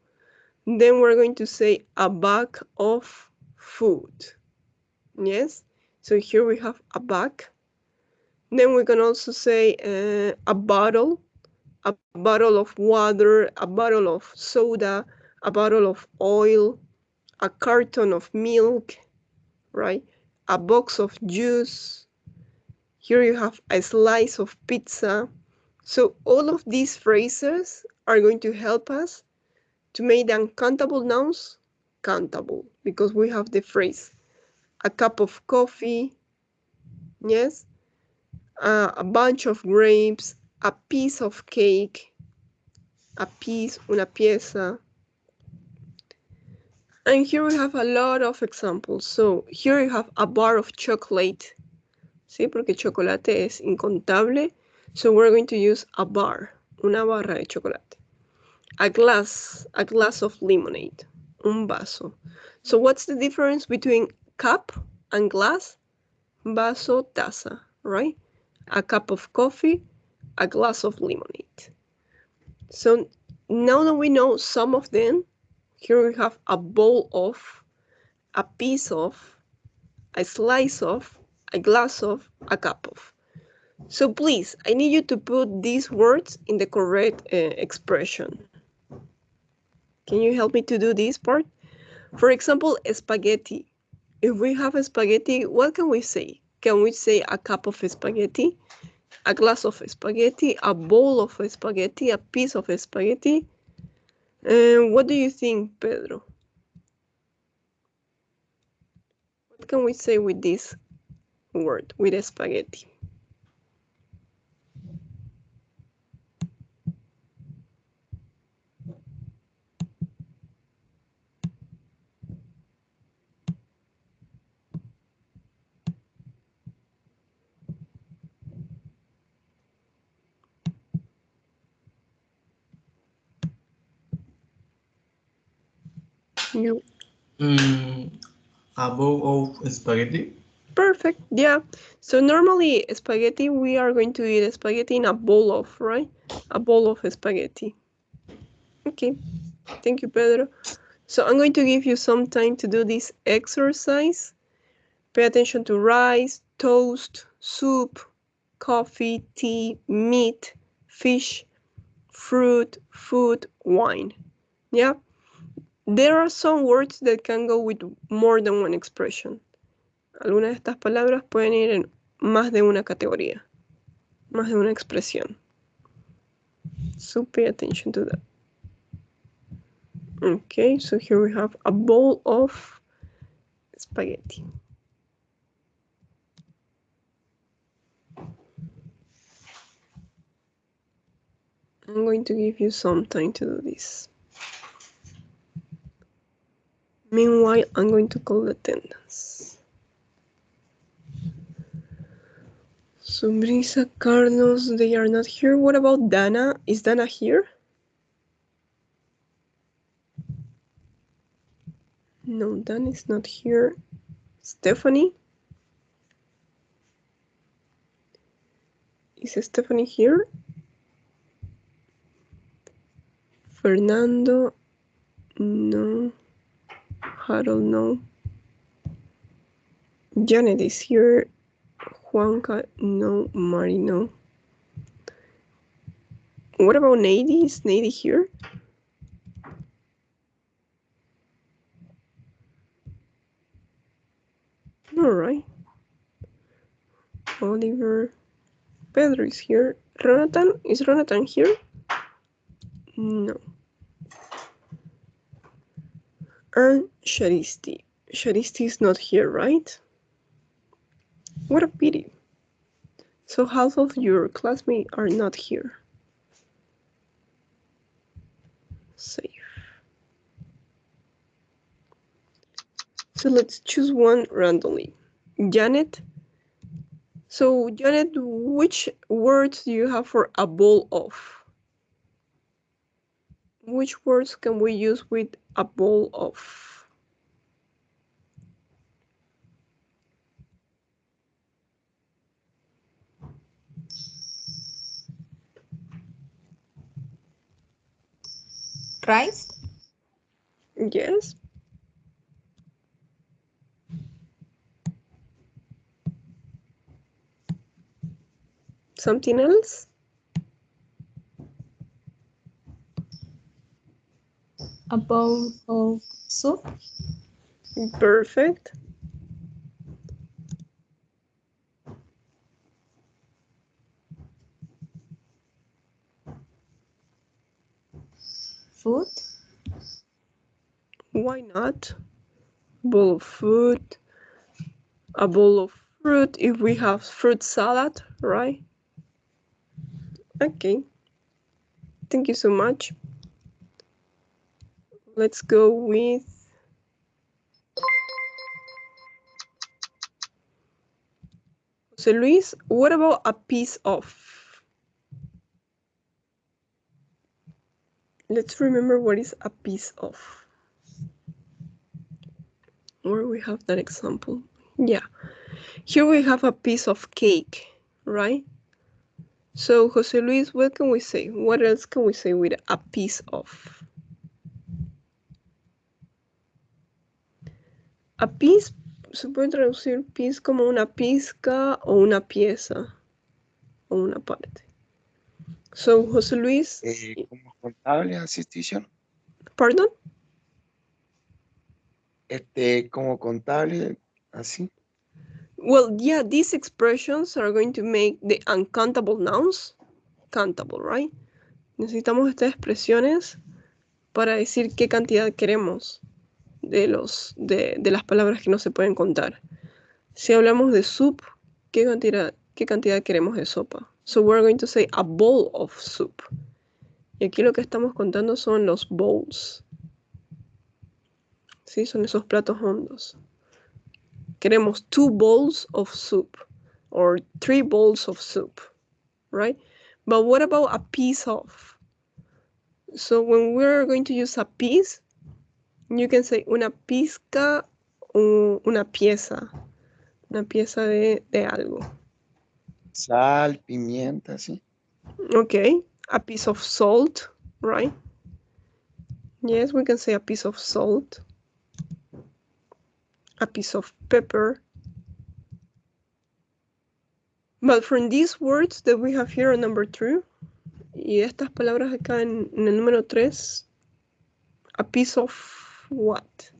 Then we're going to say a bag of food. Yes, so here we have a bag. Then we can also say a bottle of water, a bottle of soda, a bottle of oil, a carton of milk, right? A box of juice. Here you have a slice of pizza. So all of these phrases are going to help us to make the uncountable nouns countable, because we have the phrase a cup of coffee, yes, a bunch of grapes, a piece of cake, a piece, una pieza. And here we have a lot of examples. So here you have a bar of chocolate, ¿sí? Porque chocolate es incontable. So we're going to use a bar, una barra de chocolate. A glass of lemonade, un vaso. So what's the difference between cup and glass? Vaso, taza, right? A cup of coffee, a glass of lemonade. So now that we know some of them, here we have a bowl of, a piece of, a slice of, a glass of, a cup of. So please, I need you to put these words in the correct expression. Can you help me to do this part? For example, spaghetti. If we have spaghetti, what can we say? Can we say a cup of spaghetti, a glass of spaghetti, a bowl of spaghetti, a piece of spaghetti? What do you think, Pedro? What can we say with this word, with spaghetti? A bowl of spaghetti. Perfect, yeah. So normally spaghetti, we are going to eat spaghetti in a bowl of, right? A bowl of spaghetti. Okay, thank you, Pedro. So I'm going to give you some time to do this exercise. Pay attention to rice, toast, soup, coffee, tea, meat, fish, fruit, food, wine. Yeah? There are some words that can go with more than one expression. Algunas de estas palabras pueden ir en más de una categoría, más de una expresión. So pay attention to that. Okay, so here we have a bowl of spaghetti. I'm going to give you some time to do this. Meanwhile, I'm going to call the attendance. So Brisa, Carlos, they are not here. What about Dana? Is Dana here? No, Dana is not here. Stephanie? Is Stephanie here? Fernando? No. Harold, no. Janet is here. Juanca, no. Mari, no. What about Nady? Is Nady here? All right. Oliver. Pedro is here. Ronatan? Is Ronatan here? No. And Sharisti. Sharisti is not here, right? What a pity. So half of your classmates are not here. Save. So let's choose one randomly. Janet. So Janet, which words do you have for a bowl of? Which words can we use with a bowl of? Rice, Yes. Something else? a bowl of soup, Perfect. food, Why not? Bowl of food, a bowl of fruit if we have fruit salad, right? Okay. Thank you so much. Let's go with Jose Luis. What about a piece of? Let's remember what is a piece of. Where we have that example. Yeah. Here we have a piece of cake, right? So, Jose Luis, what can we say? What else can we say with a piece of? A piece, se puede traducir piece como una pizca o una pieza o una parte. So, Jose Luis. Como contable, así, teacher. Pardon? Como contable, así. Well, yeah, these expressions are going to make the uncountable nouns countable, right? Necesitamos estas expresiones para decir qué cantidad queremos de las palabras que no se pueden contar. Si hablamos de soup, ¿qué cantidad queremos de sopa? So we're going to say a bowl of soup. Y aquí lo que estamos contando son los bowls. ¿Sí? Son esos platos hondos. Queremos 2 bowls of soup or 3 bowls of soup, right? But what about a piece of? So when we're going to use a piece, you can say una pizca o una pieza. Una pieza de algo. Sal, pimienta, sí. Okay, a piece of salt, right? Yes, we can say a piece of salt. A piece of pepper. But from these words that we have here on number 3, y estas palabras acá en el número 3, a piece of what?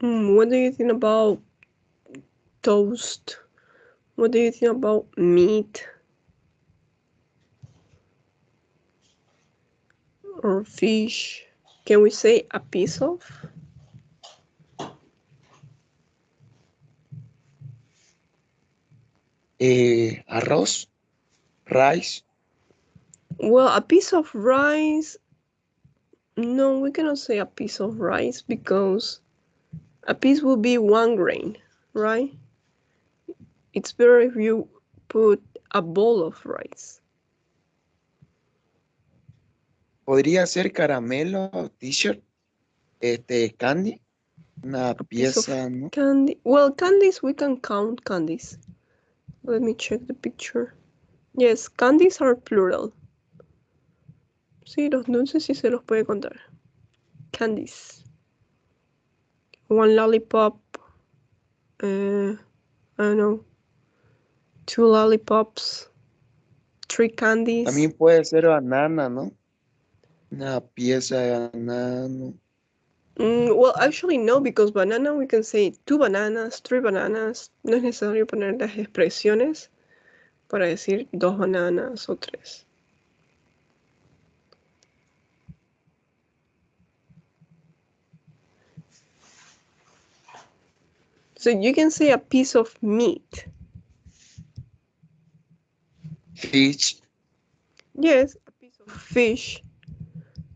What do you think about toast? What do you think about meat? Or fish? Can we say a piece of? Arroz, rice. Well, a piece of rice, no, we cannot say a piece of rice because a piece will be 1 grain, right? It's better if you put a bowl of rice. Podría ser caramelo, t-shirt, candy, una pieza, ¿no? Candy. Well, candies, we can count candies. Let me check the picture. Yes, candies are plural. Sí, los dulces sí se los puede contar. Candies. 1 lollipop. I don't know. 2 lollipops. 3 candies. También puede ser banana, ¿no? Una pieza de banano. Well, actually no, because banana we can say 2 bananas, 3 bananas. No es necesario poner las expresiones para decir 2 bananas o 3. So you can say a piece of meat. Fish. Yes, a piece of fish,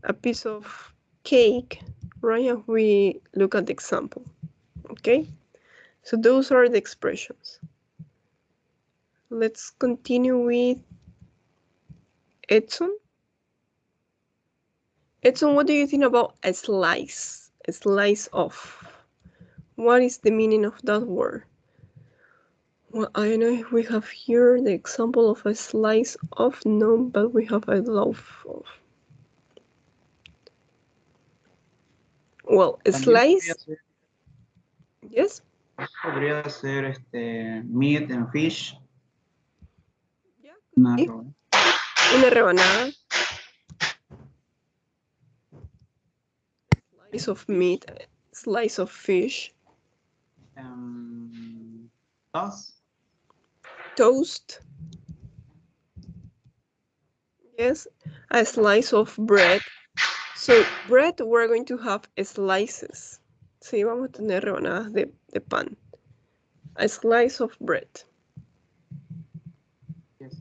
a piece of cake, right? If we look at the example, okay? So those are the expressions. Let's continue with Edson. Edson, what do you think about a slice? A slice of. What is the meaning of that word? Well, I don't know if we have here the example of a slice of, no, but we have a loaf of. Well, a slice. Yes. Podría ser meat and fish. Una rebanada. Slice of meat, slice of fish. Toast. Toast. Yes, a slice of bread. So bread, we're going to have slices. Sí, vamos a tener rebanadas de pan. A slice of bread. Yes.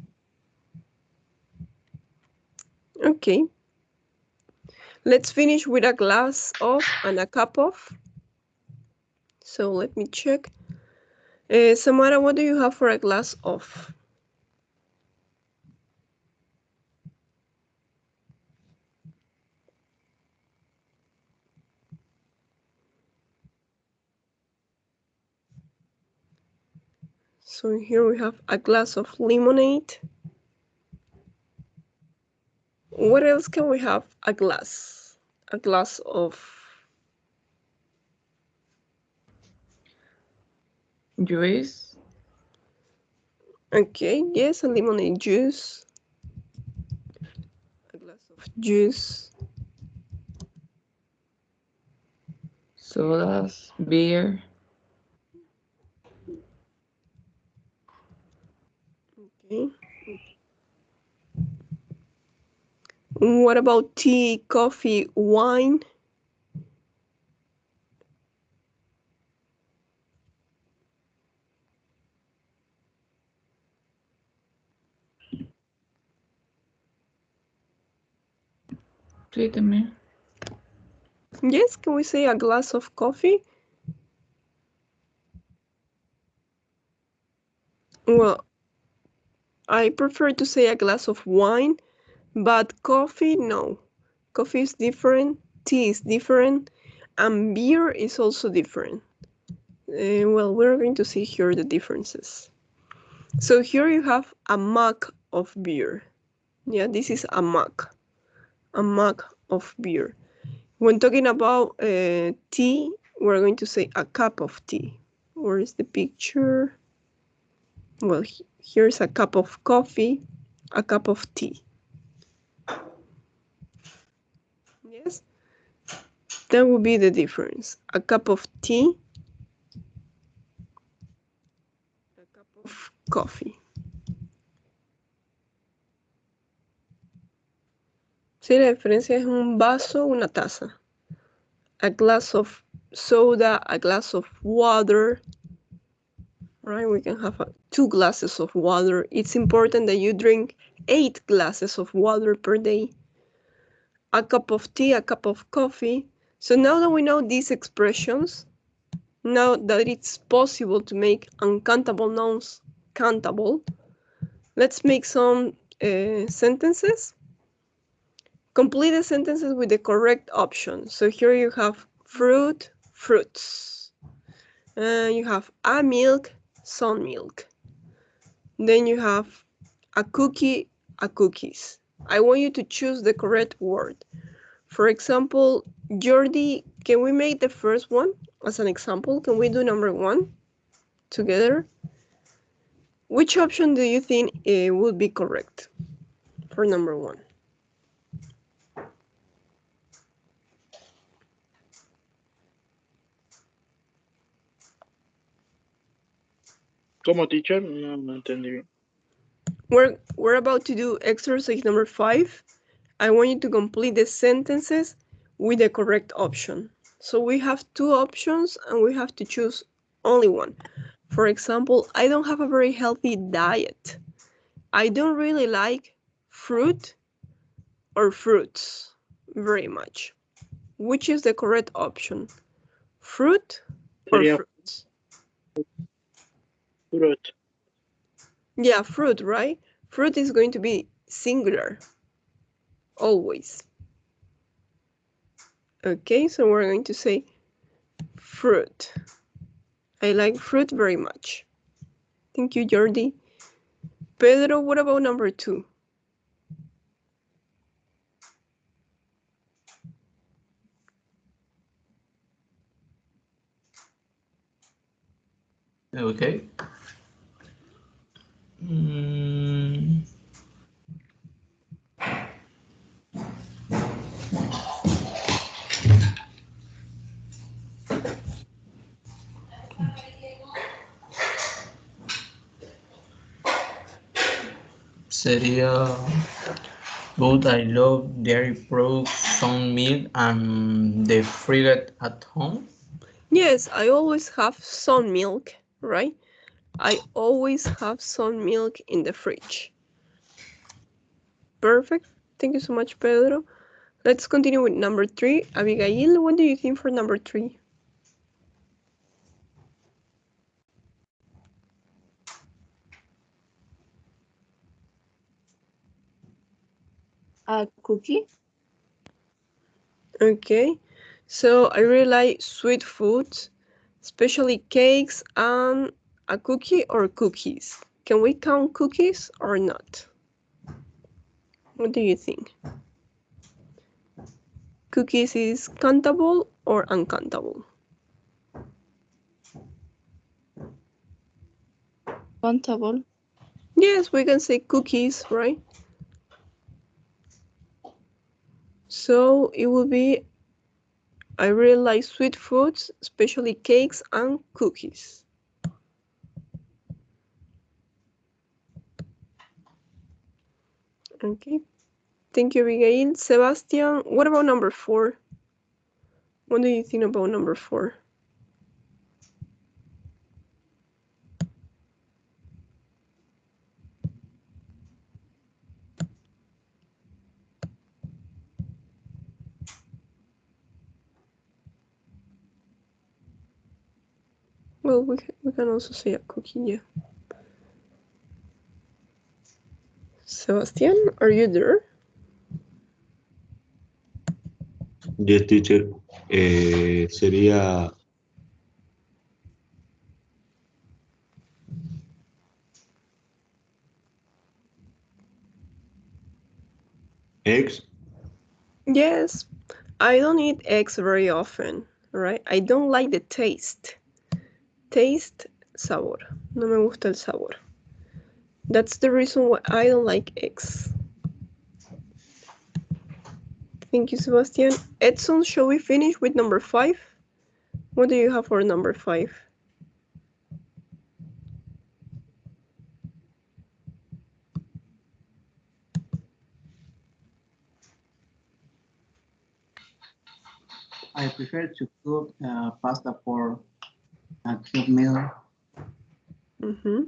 Okay. Let's finish with a glass of and a cup of. So let me check. Samara, what do you have for a glass of? So here we have a glass of lemonade. What else can we have? A glass. A glass of Juice. okay, yes, a lemonade juice. A glass of juice. Sodas. Beer. Okay. What about tea, coffee, wine? Sí, también. Yes, can we say a glass of coffee? Well, I prefer to say a glass of wine, but coffee, no. Coffee is different, tea is different, and beer is also different. Well, we're going to see here the differences. So here you have a mug of beer. Yeah, this is a mug of beer. When talking about tea, we're going to say a cup of tea. Where is the picture? Well, here's a cup of coffee, a cup of tea. Yes, that would be the difference. A cup of tea, a cup of coffee. Sí, la diferencia es un vaso, una taza. A glass of soda, a glass of water. Right, we can have 2 glasses of water. It's important that you drink 8 glasses of water per day. A cup of tea, a cup of coffee. So now that we know these expressions, now that it's possible to make uncountable nouns countable, let's make some sentences. Complete the sentences with the correct option. So here you have fruit, fruits. You have a milk, some milk. Then you have a cookie, a cookies. I want you to choose the correct word. For example, Jordi, can we make the first one as an example? Can we do number 1 together? Which option do you think would be correct for number 1? ¿Cómo, teacher? No entendí bien. We're about to do exercise number 5. I want you to complete the sentences with the correct option. So we have 2 options and we have to choose only one. For example, I don't have a very healthy diet. I don't really like fruit or fruits very much. Which is the correct option? Fruit or Sería fruits? fruit. Yeah, fruit, right? Fruit is going to be singular, always. Okay, so we're going to say fruit. I like fruit very much. Thank you, Jordi. Pedro, what about number 2? Okay. Mm, sería both I love dairy products, some milk, and the frigate at home. Yes, I always have some milk, right? I always have some milk in the fridge. Perfect. Thank you so much, Pedro. Let's continue with number 3. Abigail, what do you think for number 3? A cookie. Okay, so I really like sweet foods, especially cakes and a cookie or cookies. Can we count cookies or not? What do you think? Cookies is countable or uncountable? Countable. Yes, we can say cookies, right? So it will be, I really like sweet foods, especially cakes and cookies. Okay, thank you, Abigail. Sebastian, what about number 4? What do you think about number 4? Well, we can also say a cookie, yeah. Sebastian, are you there? Yes, teacher. Sería eggs. Yes. I don't eat eggs very often, right? I don't like the taste. Taste, sabor. No me gusta el sabor. That's the reason why I don't like eggs. Thank you, Sebastian. Edson, shall we finish with number 5? What do you have for number 5? I prefer to cook pasta for a cube meal. Mm-hmm.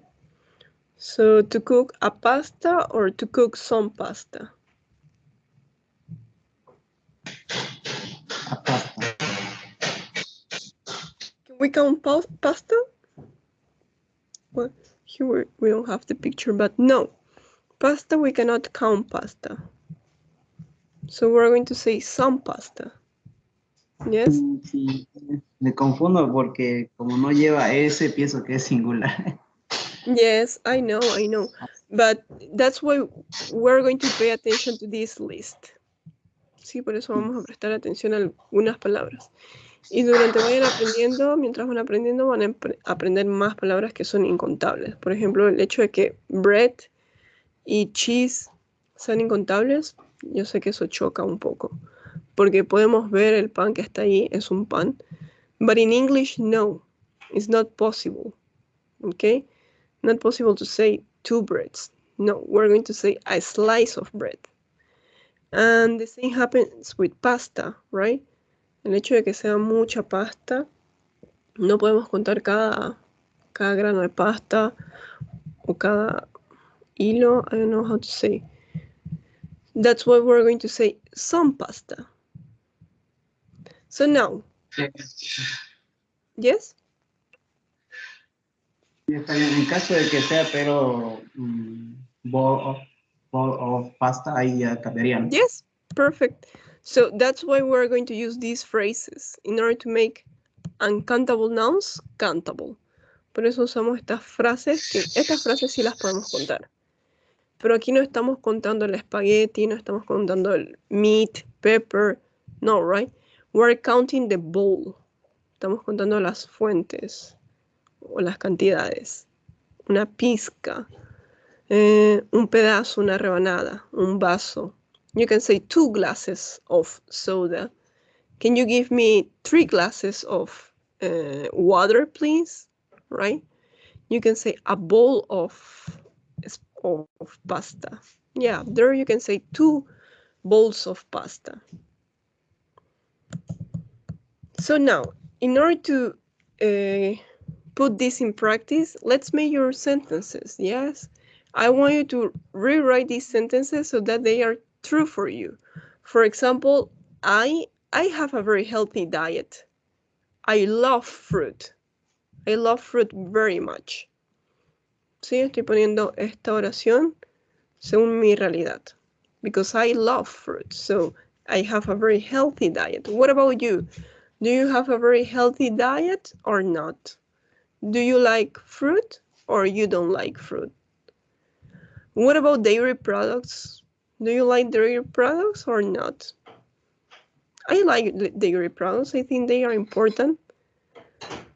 So to cook a pasta or to cook some pasta? A pasta. Can we count pasta? Well, here we don't have the picture, but no. Pasta, we cannot count pasta. So we're going to say some pasta. Yes? Sí, me confundo porque como no lleva S, pienso que es singular. Yes, I know. But that's why we're going to pay attention to this list. Sí, por eso vamos a prestar atención a algunas palabras. Y durante vayan aprendiendo, mientras van aprendiendo, van a aprender más palabras que son incontables. Por ejemplo, el hecho de que bread y cheese sean incontables, yo sé que eso choca un poco. Porque podemos ver el pan que está ahí, es un pan. But in English, no, it's not possible. Okay? Not possible to say 2 breads. No, we're going to say a slice of bread. And the same happens with pasta, right? El hecho de que sea mucha pasta, no podemos contar cada grano de pasta o cada hilo. I don't know how to say. That's why we're going to say some pasta. So now, yes? En caso de que sea, pero bowl of pasta, ahí ya cambiarían. Yes, perfect. So that's why we're going to use these phrases in order to make uncountable nouns countable. Por eso usamos estas frases, que estas frases sí las podemos contar. Pero aquí no estamos contando el espagueti, no estamos contando el meat, pepper, no, right? We're counting the bowl. Estamos contando las fuentes o las cantidades. Una pizca, un pedazo, una rebanada, un vaso. You can say 2 glasses of soda. Can you give me 3 glasses of water, please? Right? You can say a bowl of pasta. Yeah, there you can say 2 bowls of pasta. So now, in order to put this in practice, let's make your sentences, yes? I want you to rewrite these sentences so that they are true for you. For example, I have a very healthy diet. I love fruit. I love fruit very much. Sí, estoy poniendo esta oración según mi realidad. Because I love fruit, so I have a very healthy diet. What about you? Do you have a very healthy diet or not? Do you like fruit or you don't like fruit? What about dairy products? Do you like dairy products or not? I like dairy products. I think they are important.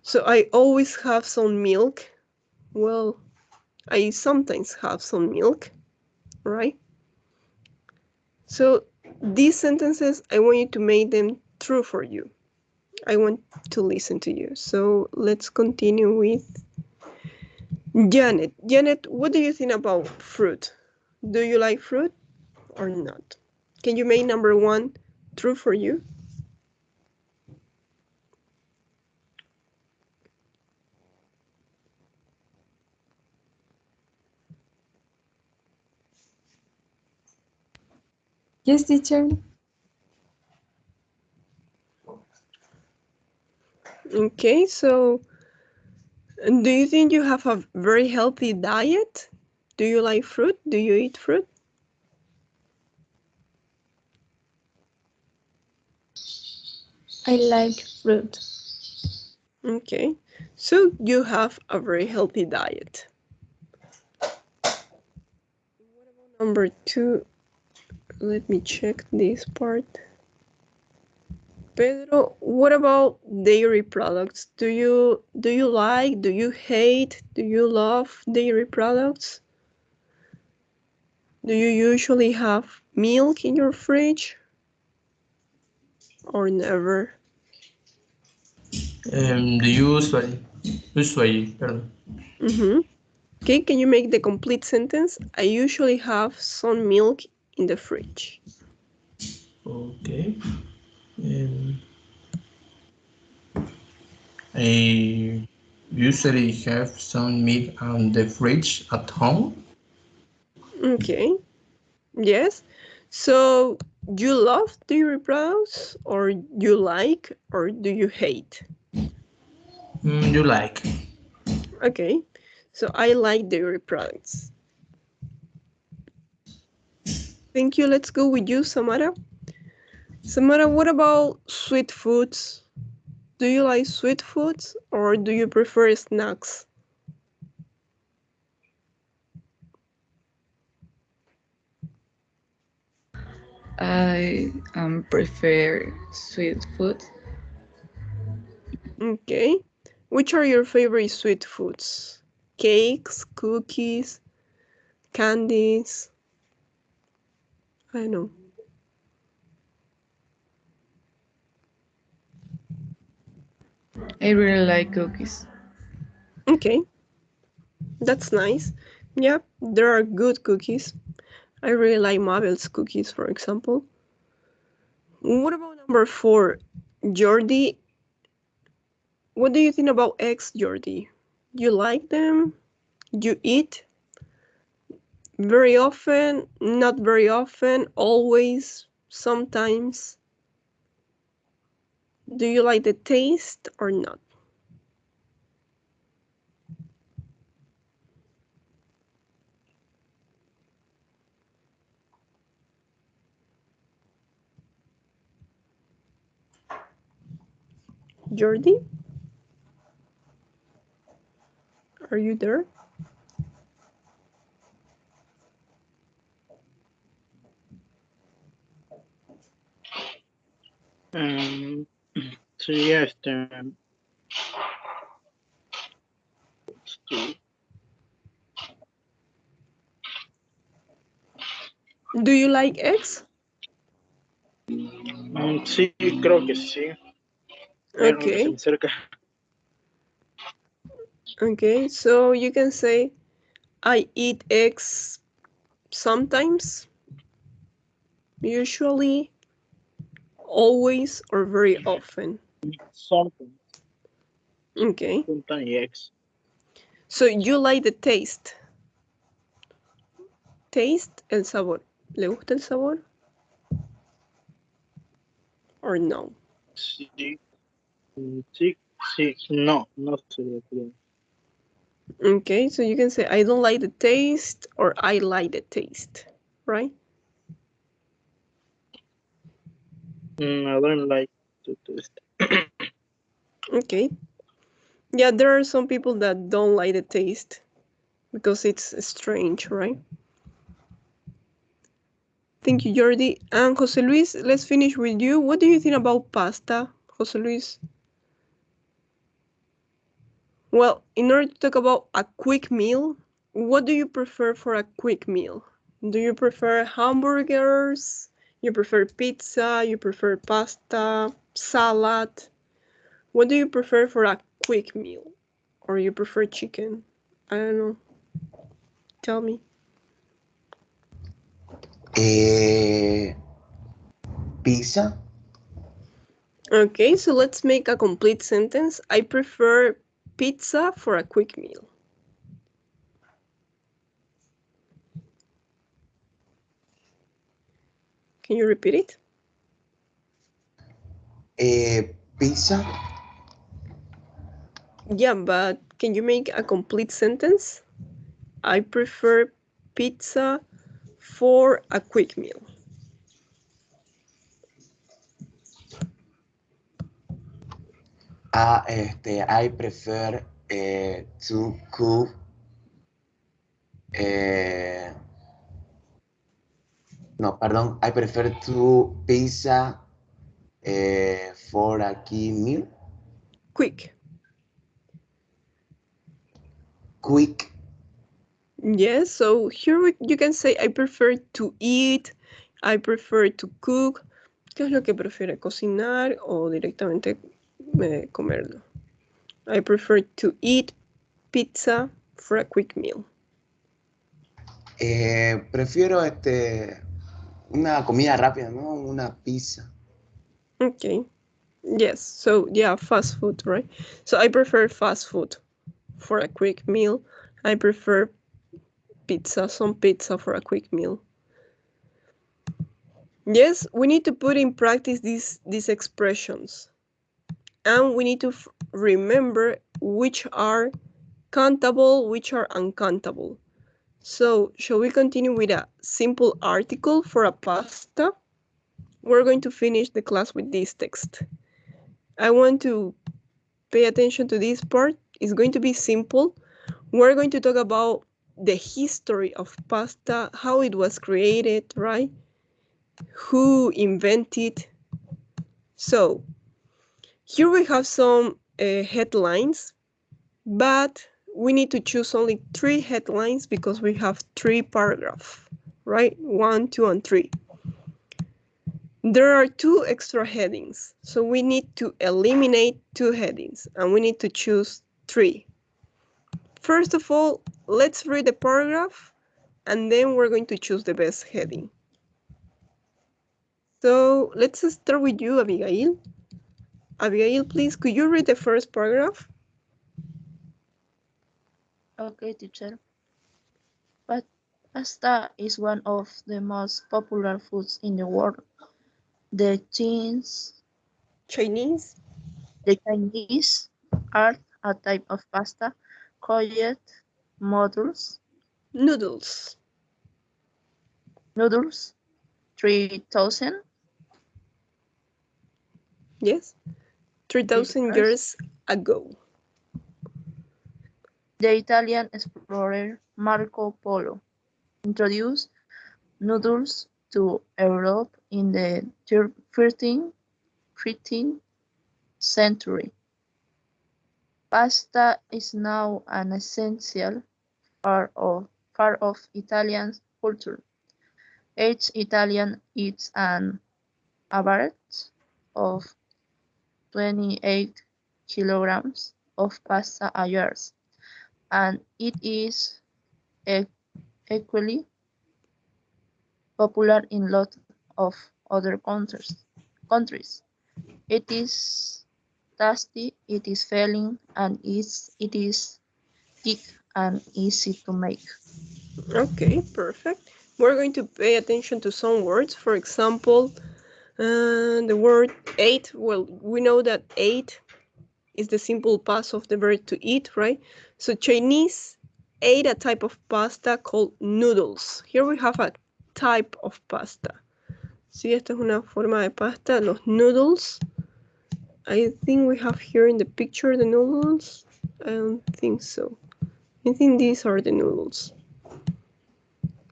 So I always have some milk. Well, I sometimes have some milk, right? So these sentences, I want you to make them true for you. I want to listen to you. So let's continue with Janet. Janet, what do you think about fruit? Do you like fruit or not? Can you make number 1 true for you? Yes, teacher. Okay, so And do you think you have a very healthy diet? Do you like fruit? Do you eat fruit? I like fruit. Okay, so you have a very healthy diet. Number 2, let me check this part. Pedro, what about dairy products? Do you like, do you hate, do you love dairy products? Do you usually have milk in your fridge? Or never? The usually, pardon. Okay, can you make the complete sentence? I usually have some milk in the fridge. Okay. I usually have some milk on the fridge at home. Okay, yes. So you love dairy products, or you like, or do you hate? You like. Okay, so I like dairy products. Thank you. Let's go with you, Samara. Samara, what about sweet foods? Do you like sweet foods, or do you prefer snacks? I prefer sweet food. Okay. Which are your favorite sweet foods? Cakes, cookies, candies? I don't know. I really like cookies. Okay, that's nice. Yeah, there are good cookies. I really like Mabel's cookies, for example. What about number 4? Jordi, what do you think about eggs, Jordi? You like them? You eat? Very often? Not very often? Always? Sometimes? Do you like the taste or not? Jordi? Are you there? Sí, Do you like eggs? sí, creo que sí. Aunque se Okay. me cerca. Okay, so you can say, I eat eggs sometimes, usually, always, or very often. Something. Okay. Sometimes eggs. So you like the taste. Taste, el sabor. ¿Le gusta el sabor? Or no? Sí. Sí, sí. No, no sería bien. Okay, so you can say, I don't like the taste, or I like the taste, right? I don't like to taste. Okay. Yeah, there are some people that don't like the taste because it's strange, right? Thank you, Jordi. And Jose Luis, let's finish with you. What do you think about pasta, Jose Luis? Well, in order to talk about a quick meal, what do you prefer for a quick meal? Do you prefer hamburgers? You prefer pizza? You prefer pasta? Salad? What do you prefer for a quick meal? Or you prefer chicken? I don't know. Tell me. Pizza. Okay, so let's make a complete sentence. I prefer pizza for a quick meal. Can you repeat it? Pizza. Yeah, but Can you make a complete sentence? I prefer pizza for a quick meal. I prefer to cook no, pardon. I prefer to pizza for a key meal. Quick. Quick. Yes, so here you can say I prefer to eat, I prefer to cook. ¿Qué es lo que prefiere? ¿Cocinar o directamente comerlo? I prefer to eat pizza for a quick meal. Prefiero una comida rápida, ¿no? Una pizza. Okay. Yes, so yeah, fast food, right? So I prefer fast food for a quick meal. I prefer some pizza for a quick meal. Yes, we need to put in practice these expressions. And we need to remember which are countable, which are uncountable. So, shall we continue with a simple article for a pasta? We're going to finish the class with this text. I want to pay attention to this part. It's going to be simple. We're going to talk about the history of pasta, how it was created, right? Who invented. So, here we have some headlines, but we need to choose only 3 headlines because we have 3 paragraphs, right? 1, 2, and 3. There are 2 extra headings, so we need to eliminate 2 headings, and we need to choose 3. First of all, let's read the paragraph, and then we're going to choose the best heading. So let's start with you, Abigail. Abigail, please, could you read the first paragraph? Okay, teacher. But pasta is one of the most popular foods in the world. The Chinese are a type of pasta called noodles. Noodles. 3,000. Yes, 3,000 years ago. The Italian explorer Marco Polo introduced noodles to Europe in the 13th century. Pasta is now an essential part of Italian culture. Each Italian eats an average of 28 kilograms of pasta a year, and it is equally popular in lots of other countries. It is tasty, it is filling, and it is thick and easy to make. Okay, perfect. We're going to pay attention to some words. For example, the word ate. Well, we know that ate is the simple past of the verb to eat, right? So Chinese ate a type of pasta called noodles. Here we have a type of pasta. Sí, esta es una forma de pasta, los noodles. I think we have here in the picture the noodles. I don't think so. I think these are the noodles.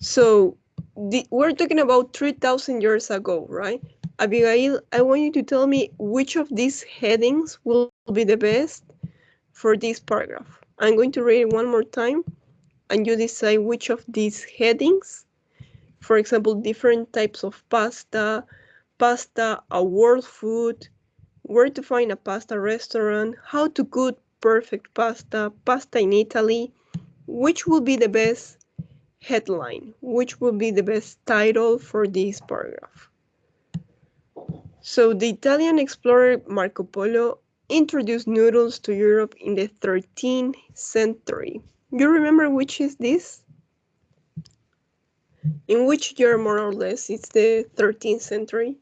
So we're talking about 3,000 years ago, right? Abigail, I want you to tell me which of these headings will be the best for this paragraph. I'm going to read it one more time, and you decide which of these headings, for example, different types of pasta, a world food, where to find a pasta restaurant, how to cook perfect pasta in Italy, which will be the best headline, which will be the best title for this paragraph. So the Italian explorer Marco Polo introduced noodles to Europe in the 13th century. You remember which is this? In which year, more or less, it's the 13th century?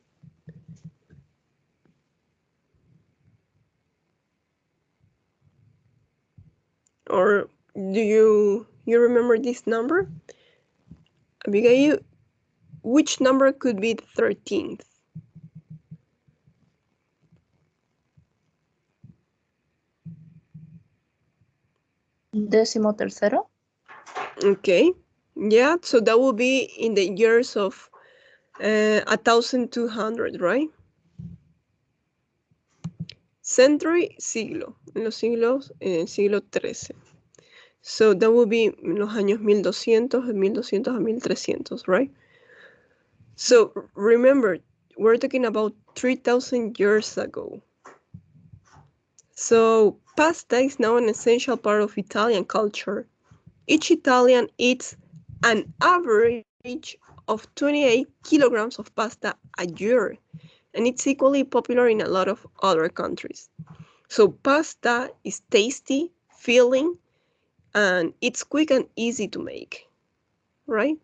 or do you remember this number? Abigail, which number could be the 13th? Décimo tercero. Okay, yeah, so that will be in the years of 1200, right? Century, siglo, en los siglos, siglo XIII. So that will be en los años 1200, de 1200 a 1300, right? So remember, we're talking about 3000 years ago. So pasta is now an essential part of Italian culture. Each Italian eats an average of 28 kilograms of pasta a year, and it's equally popular in a lot of other countries. So pasta is tasty, filling, and it's quick and easy to make, right?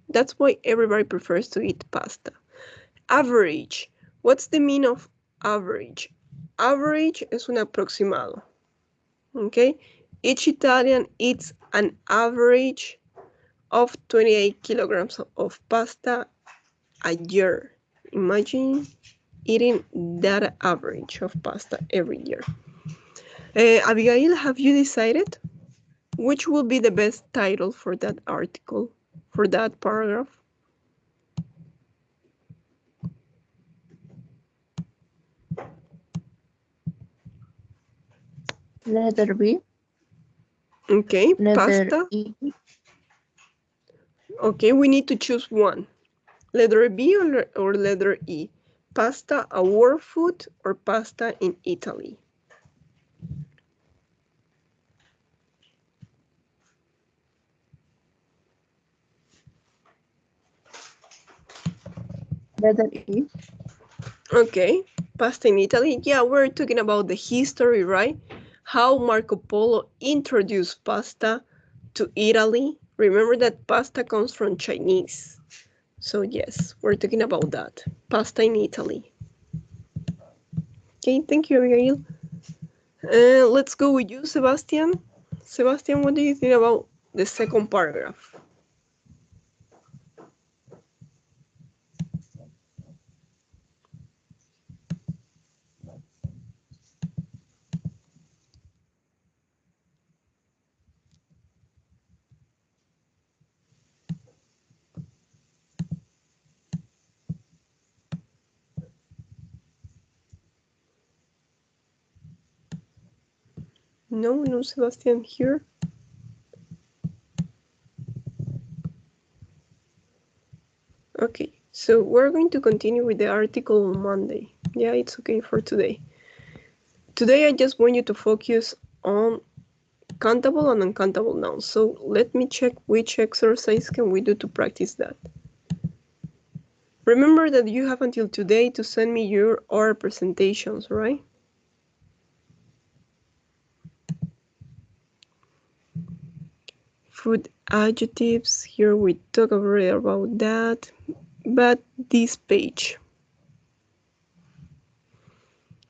That's why everybody prefers to eat pasta. Average. What's the meaning of average? Average es un aproximado. Okay? Each Italian eats an average of 28 kilograms of pasta a year. Imagine eating that average of pasta every year. Abigail, have you decided which will be the best title for that article, for that paragraph? Letter B. Okay, Letter pasta. E. Okay, we need to choose one. Letter B or letter E? Pasta, a world food, or pasta in Italy? Letter E. Okay, pasta in Italy. Yeah, we're talking about the history, right? How Marco Polo introduced pasta to Italy. Remember that pasta comes from Chinese. So yes, we're talking about that. Pasta in Italy. Okay, thank you, Abigail. Let's go with you, Sebastian. Sebastian, what do you think about the second paragraph? No Sebastian here. Okay, so we're going to continue with the article on Monday. Yeah, it's okay for today. Today I just want you to focus on countable and uncountable nouns. So let me check which exercise can we do to practice that. Remember that you have until today to send me your oral presentations, right? Food adjectives, here we talk already about that, but this page.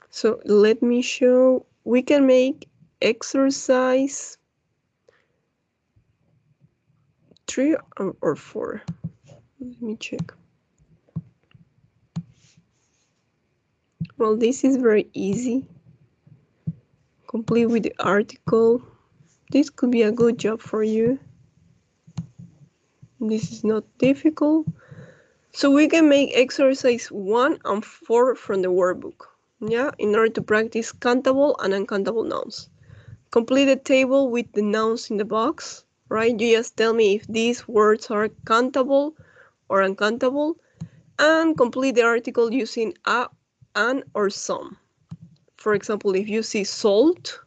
So let me show, we can make exercise 3 or 4. Let me check. Well, this is very easy. Complete with the article. This could be a good job for you. This is not difficult. So we can make exercise 1 and 4 from the workbook. Yeah, in order to practice countable and uncountable nouns. Complete the table with the nouns in the box, right? You just tell me if these words are countable or uncountable, and complete the article using a, an, or some. For example, if you see salt,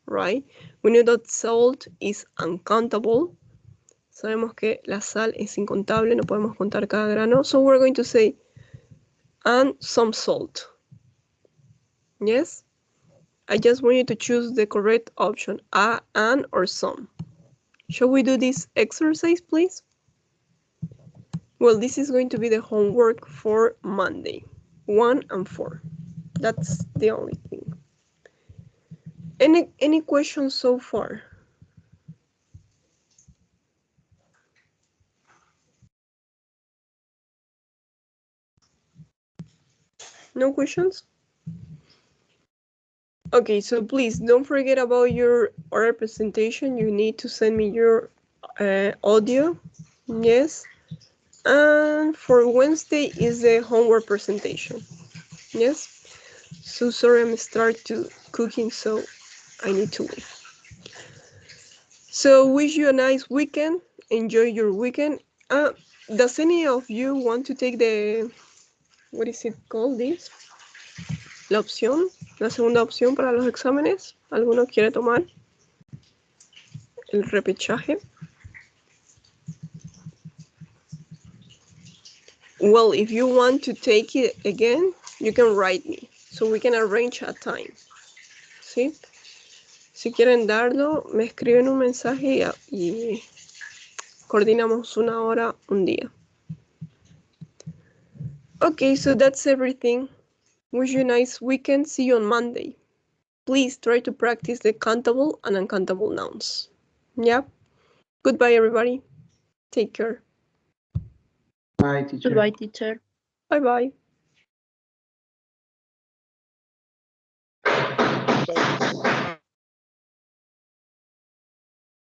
right? We know that salt is uncountable. Sabemos que la sal es incontable, no podemos contar cada grano. So we're going to say, and some salt. Yes? I just want you to choose the correct option, a, an, or some. Shall we do this exercise, please? Well, this is going to be the homework for Monday, 1 and 4. That's the only thing. Any questions so far? No questions? Okay, so please don't forget about your oral presentation. You need to send me your audio. Yes. And for Wednesday is the homework presentation. Yes. So sorry, I'm start to cooking, so I need to leave. So wish you a nice weekend. Enjoy your weekend. Does any of you want to take the, what is it called this? La segunda opción para los exámenes. ¿Alguno quiere tomar el repechaje? Well, if you want to take it again, you can write me, so we can arrange a time. ¿Sí? Si quieren darlo, me escriben un mensaje y coordinamos una hora, un día. Okay, so that's everything. Wish you a nice weekend. See you on Monday. Please try to practice the countable and uncountable nouns. Yeah? Goodbye, everybody. Take care. Bye, teacher. Goodbye, teacher. Bye-bye.